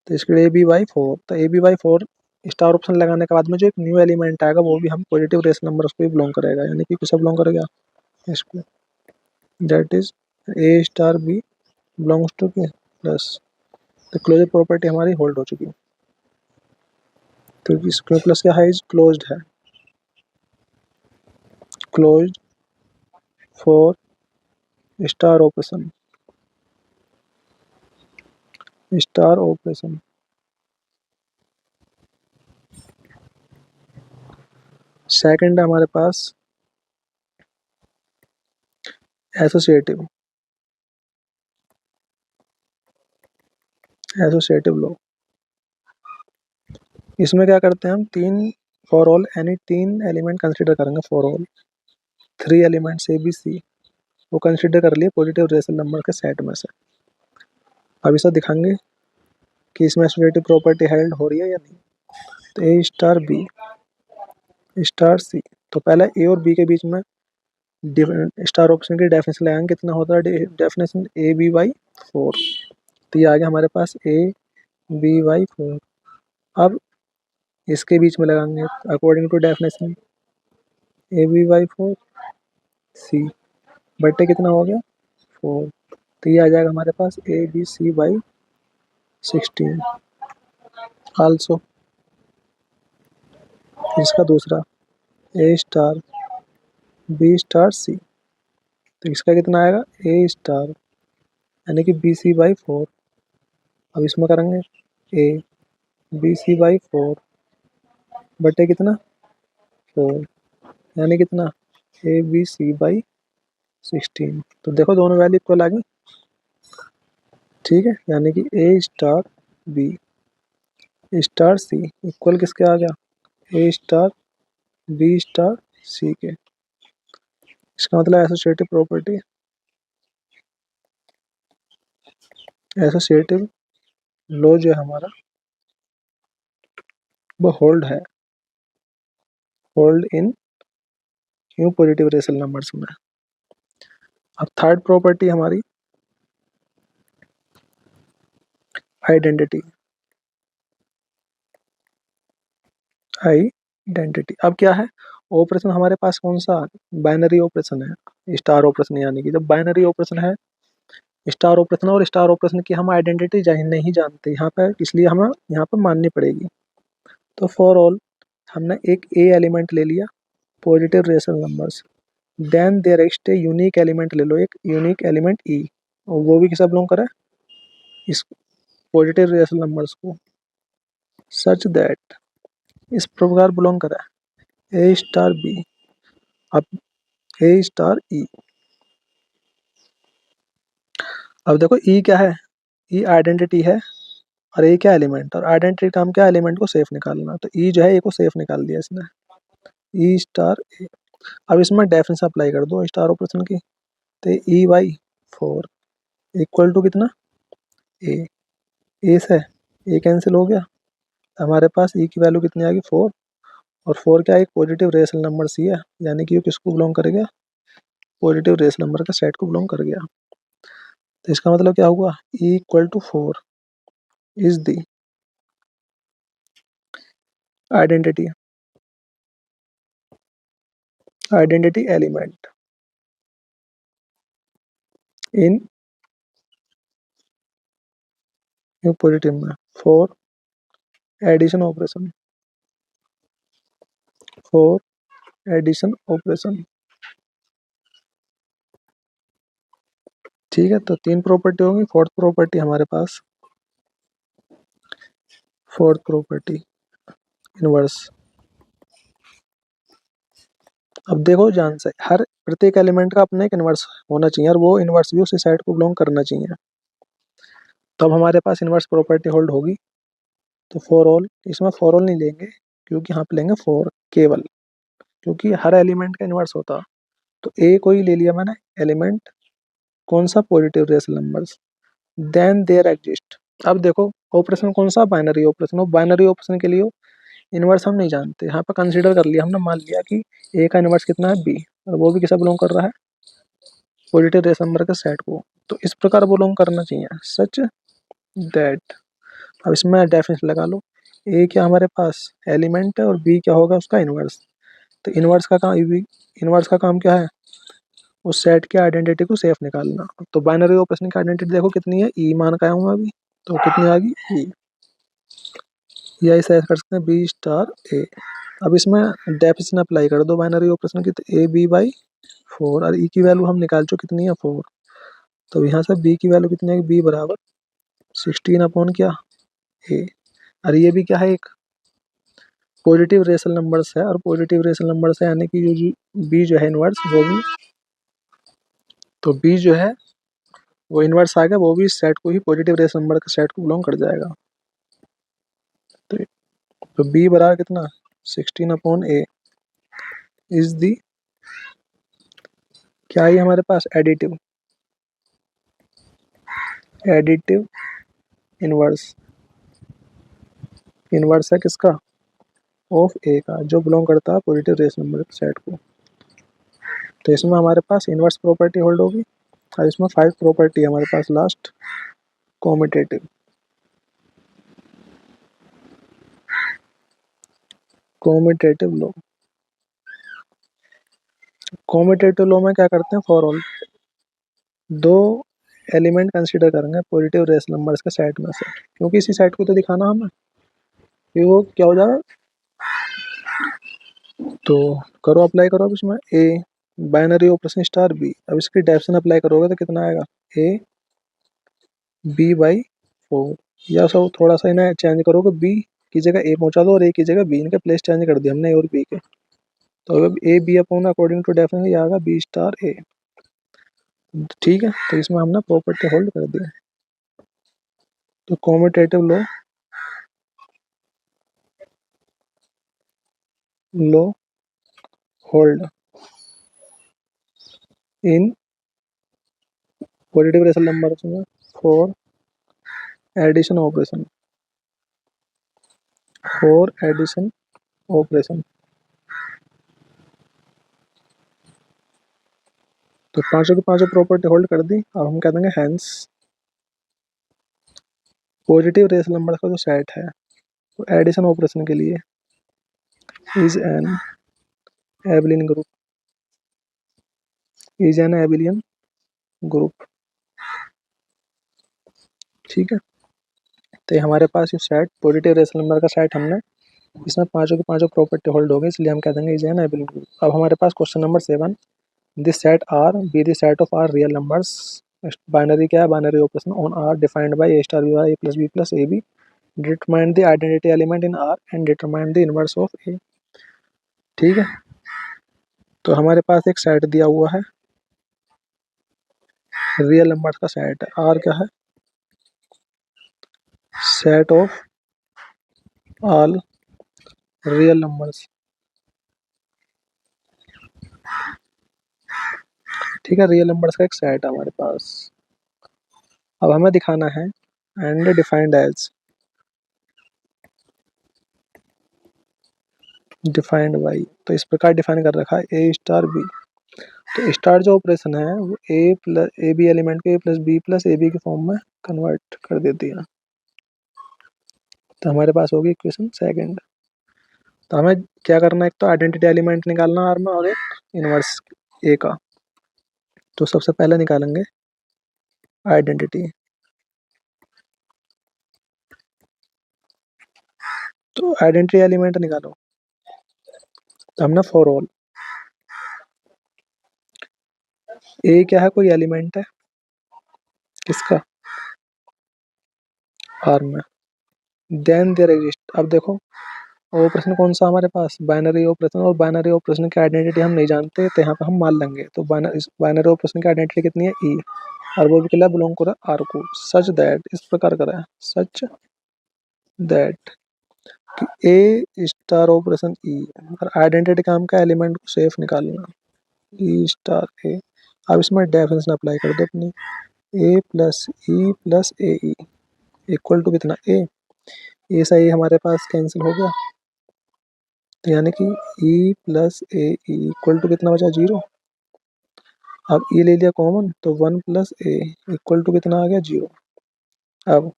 तो इसके लिए ए बी बाई फोर, तो A B by four star option लगाने के बाद में जो एक न्यू एलिमेंट आएगा वो भी हम पॉजिटिव रेशनल नंबर को ही बिलोंग करेगा, यानी कि किसे बिलोंग करेगा, इसको, that is A star B belongs to के प्लस। तो क्लोजर प्रॉपर्टी हमारी होल्ड हो चुकी है, क्योंकि क्यू प्लस क्या है, इज क्लोज्ड है, closed for star operation, star operation. Second है हमारे पास एसोसिएटिव, एसोसिएटिव लॉ। इसमें क्या करते हैं हम, तीन फॉर ऑल एनी तीन एलिमेंट कंसीडर करेंगे, for all three elements A B C वो कंसीडर कर लिए पॉजिटिव रेशनल नंबर के सेट में से। अब इसे दिखाएंगे कि इसमें एसोसिएटिव प्रॉपर्टी हेल्ड हो रही है या नहीं। तो ए स्टार बी स्टार सी, तो पहले ए और बी के बीच में स्टार ऑप्शन की डेफिनेशन लगाएंगे, कितना होता है definition, A B by four. तो ये आ गया हमारे पास ए बी बाई फोर। अब इसके बीच में लगाएंगे according to definition A B by four C बटे कितना हो गया, फोर। तो ये आ जाएगा हमारे पास A B C by 16 also. इसका दूसरा A star B star C, तो इसका कितना आएगा, ए स्टार यानी कि बी सी बाई फोर। अब इसमें करेंगे A B C by four बटे कितना, फोर, यानी कितना, ए बी सी बाई 16। तो देखो दोनों वैल्यू इक्वल आ गई, ठीक है, यानी कि ए स्टार बी स्टार सी इक्वल किसके आ गया, ए स्टार बी स्टार सी के। इसका मतलब एसोसिएटिव प्रॉपर्टी, एसोसिएटिव लॉ जो है हमारा वो होल्ड है, hold in Q positive rational numbers में। अब थर्ड प्रॉपर्टी हमारी आइडेंटिटी, आइडेंटिटी। अब क्या है, ऑपरेशन हमारे पास कौन सा, बाइनरी ऑपरेशन है, स्टार ऑपरेशन, यानी कि जब बाइनरी ऑपरेशन है, स्टार ऑपरेशन और स्टार ऑपरेशन की हम आइडेंटिटी नहीं जानते यहाँ पर, इसलिए हमें यहाँ पर माननी पड़ेगी। तो फॉर ऑल हमने एक ए एलिमेंट ले लिया positive rational numbers, then there exist a unique element ले लो, एक यूनिक एलिमेंट ई, और वो भी किसा बिलोंग करे, इस पॉजिटिव रेशनल नंबर्स को, सच दैट इस प्रकार बिलोंग करा ए स्टार बी। अब ए स्टार ई, अब देखो ई क्या है, ई आइडेंटिटी है, और ए क्या एलिमेंट, और आइडेंटिटी का हम क्या, एलिमेंट को सेफ निकालना, तो ई जो है ए को सेफ निकाल दिया इसने, ई स्टार ए। अब इसमें डेफिनेशन अप्लाई कर दो स्टार ऑपरेशन की, तो ई बाई फोर इक्वल टू कितना, ए, ए से ए कैंसिल हो गया, हमारे पास ई की वैल्यू कितनी आ गई, फोर, और फोर क्या एक पॉजिटिव रेशनल नंबर सी है, यानी कि ये किसको बिलोंग कर गया, पॉजिटिव रेशनल नंबर के सेट को बिलोंग कर गया। तो इसका मतलब क्या हुआ, E equal to four is the identity, identity element in positive में for addition operation, for addition operation. ठीक है, तो तीन प्रॉपर्टी होगी, फोर्थ प्रॉपर्टी हमारे पास, फोर्थ प्रॉपर्टी इनवर्स। अब देखो जान से हर प्रत्येक एलिमेंट का अपना एक इनवर्स होना चाहिए, और वो इनवर्स भी उसी साइड को बिलोंग करना चाहिए, तब हमारे पास इनवर्स प्रॉपर्टी होल्ड होगी। तो फॉर ऑल, इसमें फॉर ऑल नहीं लेंगे, क्योंकि यहाँ पे लेंगे फॉर केवल, क्योंकि हर एलिमेंट का इनवर्स होता। तो ए को ही ले लिया मैंने एलिमेंट, कौन सा positive rational numbers, then there exist. अब देखो ऑपरेशन कौन सा, बाइनरी ऑपरेशन, और बाइनरी ऑपरेशन के लिए इनवर्स हम नहीं जानते, यहाँ पर कंसीडर कर लिया हमने, मान लिया कि ए का इनवर्स कितना है बी, और वो भी किसा बिलोंग कर रहा है, पॉजिटिव रेशनल नंबर के सेट को। तो इस प्रकार बिलोंग करना चाहिए, सच दैट। अब इसमें डेफिनेशन लगा लो, ए क्या हमारे पास एलिमेंट है और बी क्या होगा उसका इनवर्स। तो इनवर्स का काम क्या है, उस सेट की आइडेंटिटी को सेफ निकालना। तो बाइनरी ऑपरेशन की आइडेंटिटी देखो कितनी है, ई मान का हूँ अभी, तो कितनी आ गई ई, या इसे ऐसे कर सकते हैं बी स्टार ए। अब इसमें डेफिनेशन अप्लाई कर दो बाइनरी ऑपरेशन की, तो ए बी बाई 4, और ई की वैल्यू हम निकाल चुके कितनी है 4। तो यहाँ से बी की वैल्यू कितनी है, बी बराबर 16 अपॉन क्या ए, और ये भी क्या है एक पॉजिटिव रेशनल नंबर्स है, और पॉजिटिव रेशनल नंबर्स है यानी कि जो बी जो है इनवर्स वो भी, तो बी जो है वो इनवर्स आ गया, वो भी इस सेट को ही पॉजिटिव रेशनल नंबर के सेट को बिलोंग कर जाएगा। तो बी बराबर कितना 16 अपॉन ए इज दी, क्या है हमारे पास एडिटिव, एडिटिव इनवर्स, इनवर्स है किसका, ऑफ ए का, जो बिलोंग करता है पॉजिटिव रेशनल नंबर के सेट को। तो इसमें हमारे पास इनवर्स प्रॉपर्टी होल्ड होगी, और इसमें 5 प्रॉपर्टी है हमारे पास last, commutative, commutative law. Commutative law में क्या करते हैं, फॉर ऑल दो एलिमेंट कंसीडर करेंगे पॉजिटिव रेशनल नंबर्स के सेट में से, क्योंकि इसी सेट को तो दिखाना हमें, कि वो क्या हो जाएगा। तो करो अप्लाई करो, अब इसमें A binary operation star B, अब इसकी डेफिनेशन अप्लाई करोगे तो कितना आएगा ए बी बाई 4, या सब थोड़ा सा इन्हें चेंज करोगे, बी की जगह ए पहुंचा दो और ए की जगह बी, इनके प्लेस चेंज कर दिया हमने ए और बी के। तो अब A B upon according to definition ये आएगा बी स्टार ए। ठीक है, तो इसमें हमने प्रॉपर्टी होल्ड कर दिया। तो commutative law hold in positive rational number में for addition operation, for addition operation. तो पांचों की पांचों प्रॉपर्टी होल्ड कर दी। अब हम कह देंगे हैंस पॉजिटिव रेशनल नंबर का जो सेट है तो एडिशन ऑपरेशन के लिए is an abelian group, is an abelian group. ठीक है, तो ये हमारे पास ये सेट पॉजिटिव रेशनल नंबर का सेट हमने, इसमें पांचों की पांचों प्रॉपर्टी होल्ड हो गई, इसलिए हम कह देंगे इज एन एबलियन ग्रुप। अब हमारे पास question number 7, this set R be the set of R real numbers, binary क्या है, binary operation on R defined by A star B by A plus B plus A B, determine the identity element in R and determine the inverse of A. ठीक है, तो हमारे पास एक set दिया हुआ है, रियल नंबर्स का set है, आर क्या है, set of all real numbers. ठीक है, रियल नंबर्स का एक सेट है हमारे पास। अब हमें दिखाना है and defined as, defined by, तो इस प्रकार डिफाइन कर रखा है ए स्टार बी। तो स्टार जो ऑपरेशन है वो A plus A B element को ए प्लस बी के फॉर्म में कन्वर्ट कर देती है। तो हमारे पास होगी इक्वेशन सेकंड। तो हमें क्या करना है, एक तो आइडेंटिटी एलिमेंट निकालना आर में, और एक इनवर्स ए का। तो सबसे पहले निकालेंगे आइडेंटिटी। तो आइडेंटिटी एलिमेंट निकालो, तो हमने फॉर ऑल ए क्या है, कोई एलिमेंट है किसका, आर में, देन देयर एग्जिस्ट। अब देखो ऑपरेशन कौन सा हमारे पास, बाइनरी ऑपरेशन, और बाइनरी ऑपरेशन की आइडेंटिटी हम नहीं जानते, तो यहाँ पे हम मान लेंगे। तो बाइनरी ऑपरेशन की आइडेंटिटी कितनी है ई, और वो भी किला बिलोंग कर रहा है आर को, सच दैट, इस प्रकार करा है, सच दैट कि ए स्टार ऑपरेशन ई, और आइडेंटिटी काम का एलिमेंट को सेफ निकालना, ई स्टार ए। अब इसमें डेफिनेशन अप्लाई कर दो अपनी, A plus E plus A E equal to कितना, ए सही हमारे पास कैंसिल हो गया, तो यानी कि e plus A E equal to कितना बचा, 0। अब ये ले लिया कॉमन, तो 1 प्लस ए इक्वल टू कितना आ गया, 0। अब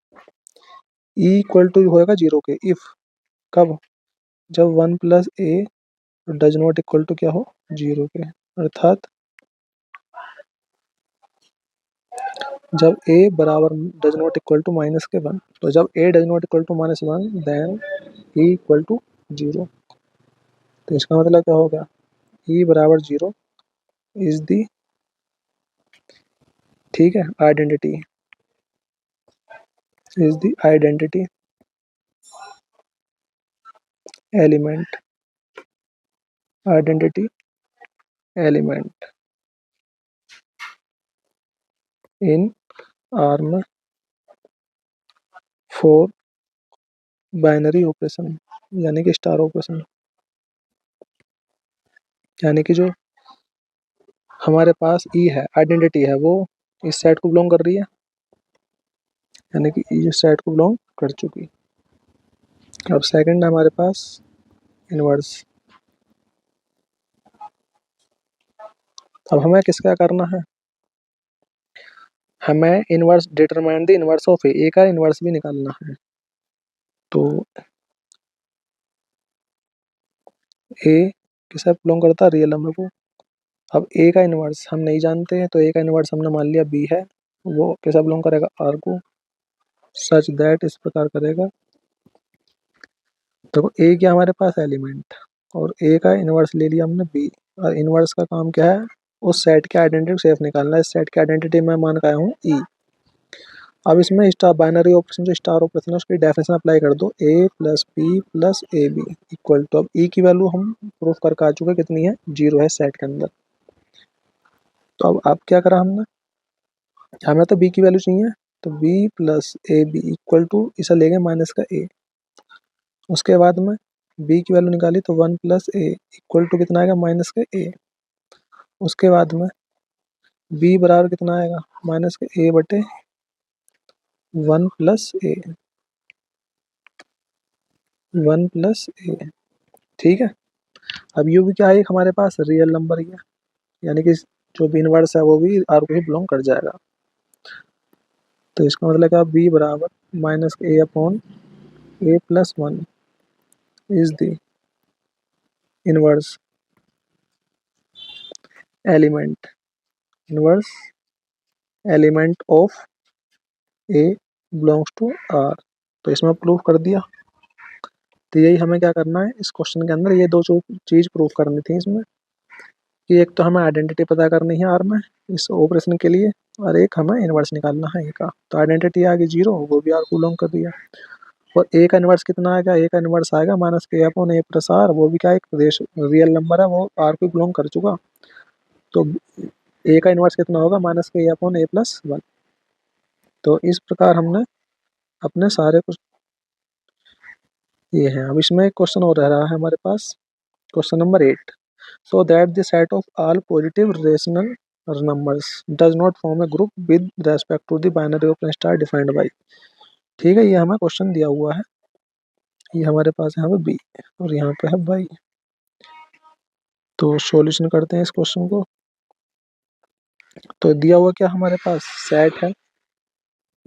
ई इक्वल टू होएगा 0 के इफ, कब, जब 1 plus a does not equal to क्या हो, 0 के, अर्थात जब a बराबर does not equal to minus के 1, तो जब a does not equal to minus 1 then e equal to 0। तो इसका मतलब क्या हो गया, e बराबर 0 इज दी, ठीक है, identity, is the identity element, identity element in arm for binary operation, यानी कि स्टार ऑपरेशन, यानी कि जो हमारे पास ई है, आइडेंटिटी है, वो इस सेट को बिलोंग कर रही है, यानी कि ई इस सेट को बिलोंग कर चुकी। अब सेकंड है हमारे पास इनवर्स। अब हमें किसका करना है, हमें inverse determine the inverse of A का इनवर्स भी निकालना है। तो ए किसे बिलोंग करता है, रियल नंबर को। अब ए का इनवर्स हम नहीं जानते हैं, तो ए का इनवर्स हमने मान लिया बी है, वो किसे बिलोंग करेगा, आर को, सच दैट इस प्रकार करेगा। तो ए क्या हमारे पास एलिमेंट, और ए का इनवर्स ले लिया हमने बी, और इनवर्स का काम क्या है, उस सेट के आइडेंटिटी सेफ निकालना है। इस सेट की आइडेंटिटी मैं मान का हूँ ई। अब इसमें स्टार बाइनरी ऑपरेशन, जो स्टार ऑपरेशन है उसकी डेफिनेशन अप्लाई कर दो, A plus B plus A B equal to, अब ई की वैल्यू हम प्रूफ करके आ चुके हैं, कितनी है, 0 है सेट के अंदर। तो अब क्या करा हमने, हमें तो बी की वैल्यू चाहिए, तो b plus A B equal to, इसे ले गए माइनस का ए, उसके बाद में बी की वैल्यू निकाली, तो 1 प्लस ए इक्वल टू कितना आएगा, माइनस का ए, उसके बाद में बी बराबर कितना आएगा, माइनस का ए बटे 1 प्लस ए, 1 प्लस ए, ठीक है। अब यू भी क्या है, एक हमारे पास रियल नंबर ही है, यानी कि जो भी इनवर्स है वो भी आर को ही बिलोंग कर जाएगा। तो इसका मतलब क्या, बी बराबर minus a upon a plus 1 is the inverse element, inverse element of a belongs to R. तो इसमें प्रूफ कर दिया। तो यही हमें क्या करना है इस क्वेश्चन के अंदर, ये दो चीज प्रूफ करनी थी इसमें, कि एक तो हमें आइडेंटिटी पता करनी है आर में इस ऑपरेशन के लिए, और एक हमें इनवर्स निकालना है ए का। तो आइडेंटिटी आ गई 0, वो भी आर को बिलोंग कर दिया, और ए का इनवर्स कितना आएगा, ए का इनवर्स आएगा माइनस के अपॉन ए प्लस आर, वो भी क्या एक रियल नंबर है, वो आर को बिलोंग कर चुका। तो ए का इनवर्स कितना होगा, माइनस के अपॉन ए प्लस 1। तो इस प्रकार हमने अपने सारे कुछ ये हैं। अब इसमें एक क्वेश्चन और रह रहा है हमारे पास, question number 8। So that the set of all positive rational numbers does not form a group with respect to the binary open star defined by, ठीक है, ये हमें क्वेश्चन दिया हुआ है, ये हमारे पास है यहाँ पे बी और यहाँ पे है वाई। तो सॉल्यूशन करते हैं इस क्वेश्चन को। तो दिया हुआ क्या हमारे पास, सेट है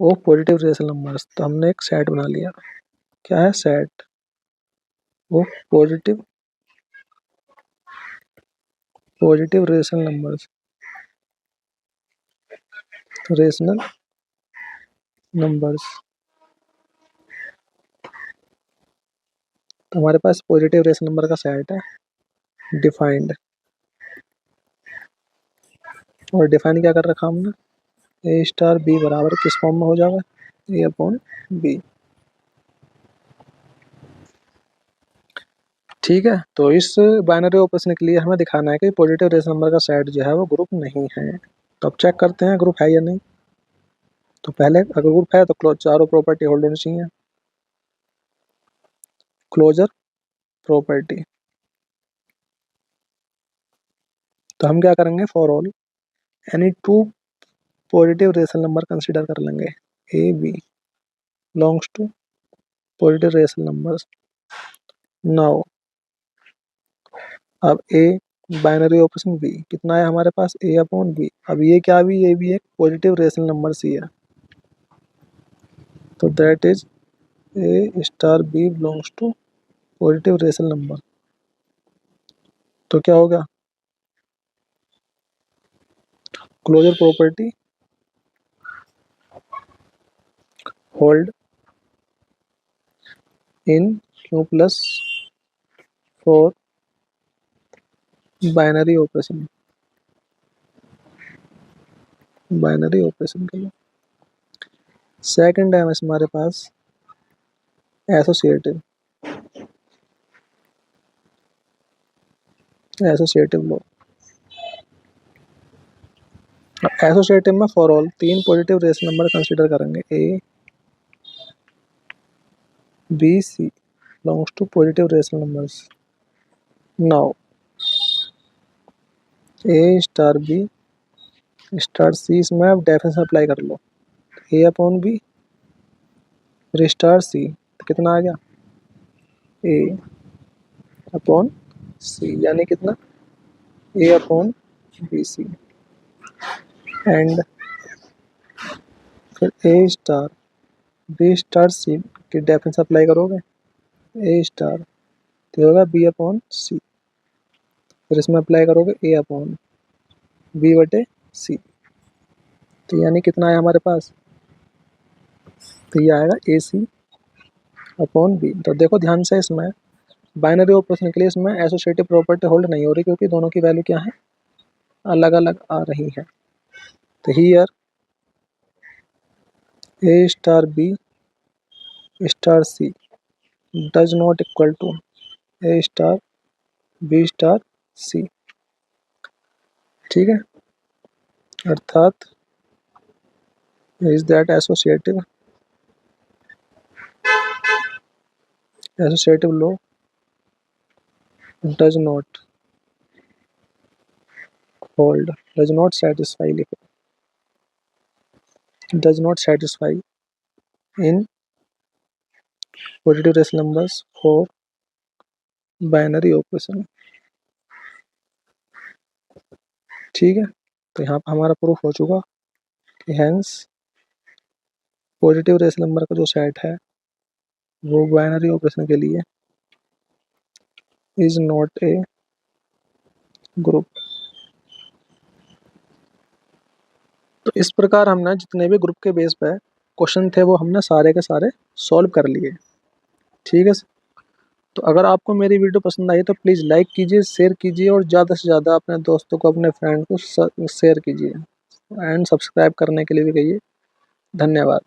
वो पॉजिटिव रेशनल नंबर्स, तो हमने एक सेट बना लिया, क्या है, सेट वो positive rational numbers, rational numbers. तो हमारे पास पॉजिटिव रेशनल नंबर का सेट है डिफाइंड, और डिफाइन क्या कर रखा हमने, ए स्टार बी बराबर किस फॉर्म में हो जाएगा, ए अपॉन बी, ठीक है। तो इस बाइनरी ऑपरेशन के लिए हमें दिखाना है कि पॉजिटिव रेशनल नंबर का सेट जो है वो ग्रुप नहीं है। तो अब चेक करते हैं ग्रुप है या नहीं। तो पहले अगर ग्रुप है तो चारों प्रॉपर्टी होल्ड होनी चाहिए, क्लोजर प्रॉपर्टी। तो हम क्या करेंगे, for all any two positive rational number consider कर लेंगे, a B belongs to positive rational numbers. Now अब ए बाइनरी ऑपरेशन बी कितना है हमारे पास, ए अपॉन बी। अब ये क्या भी, ये भी एक पॉजिटिव रेशनल नंबर सी है, तो that is A star B belongs to positive rational number. तो क्या होगा, closure property hold in Q plus for binary operation, binary operation के लिए। सेकंड है हमारे पास एसोसिएटिव, एसोसिएटिव लो। एसोसिएटिव में for all 3 positive rational number consider करेंगे, A B C belongs to positive rational numbers. Now A star B star C, इसमें आप definition apply कर लो, ए अपॉन बी फिर स्टार सी, तो कितना आ गया, ए अपॉन सी, यानी कितना, ए अपॉन बी सी। एंड फिर ए स्टार बी स्टार सी की डेफिनेशन अप्लाई करोगे, ए स्टार तो होगा बी अपॉन सी, फिर इसमें अप्लाई करोगे ए अपॉन बी बटे सी, तो यानी कितना है हमारे पास, तो ये आएगा ए सी अपॉन बी। तो देखो ध्यान से, इसमें बाइनरी ऑपरेशन के लिए इसमें एसोसिएटिव प्रॉपर्टी होल्ड नहीं हो रही, क्योंकि दोनों की वैल्यू क्या है, अलग अलग आ रही है। तो here A star B star C does not equal to A star B star C, ठीक है। अर्थात is that associative law does not hold, does not satisfy, लिखो does not satisfy in positive rational numbers for binary operation, ठीक है। तो यहाँ पर हमारा प्रूफ हो चुका कि हैंस पॉजिटिव रेशनल नंबर का जो सेट है वो बाइनरी ऑपरेशन के लिए इज नॉट ए ग्रुप। तो इस प्रकार हमने जितने भी ग्रुप के बेस पे क्वेश्चन थे वो हमने सारे के सारे सॉल्व कर लिए, ठीक है। तो अगर आपको मेरी वीडियो पसंद आई तो प्लीज़ लाइक कीजिए, शेयर कीजिए और ज़्यादा से ज़्यादा अपने दोस्तों को, अपने फ्रेंड को शेयर कीजिए, एंड सब्सक्राइब करने के लिए भी कहिए। धन्यवाद।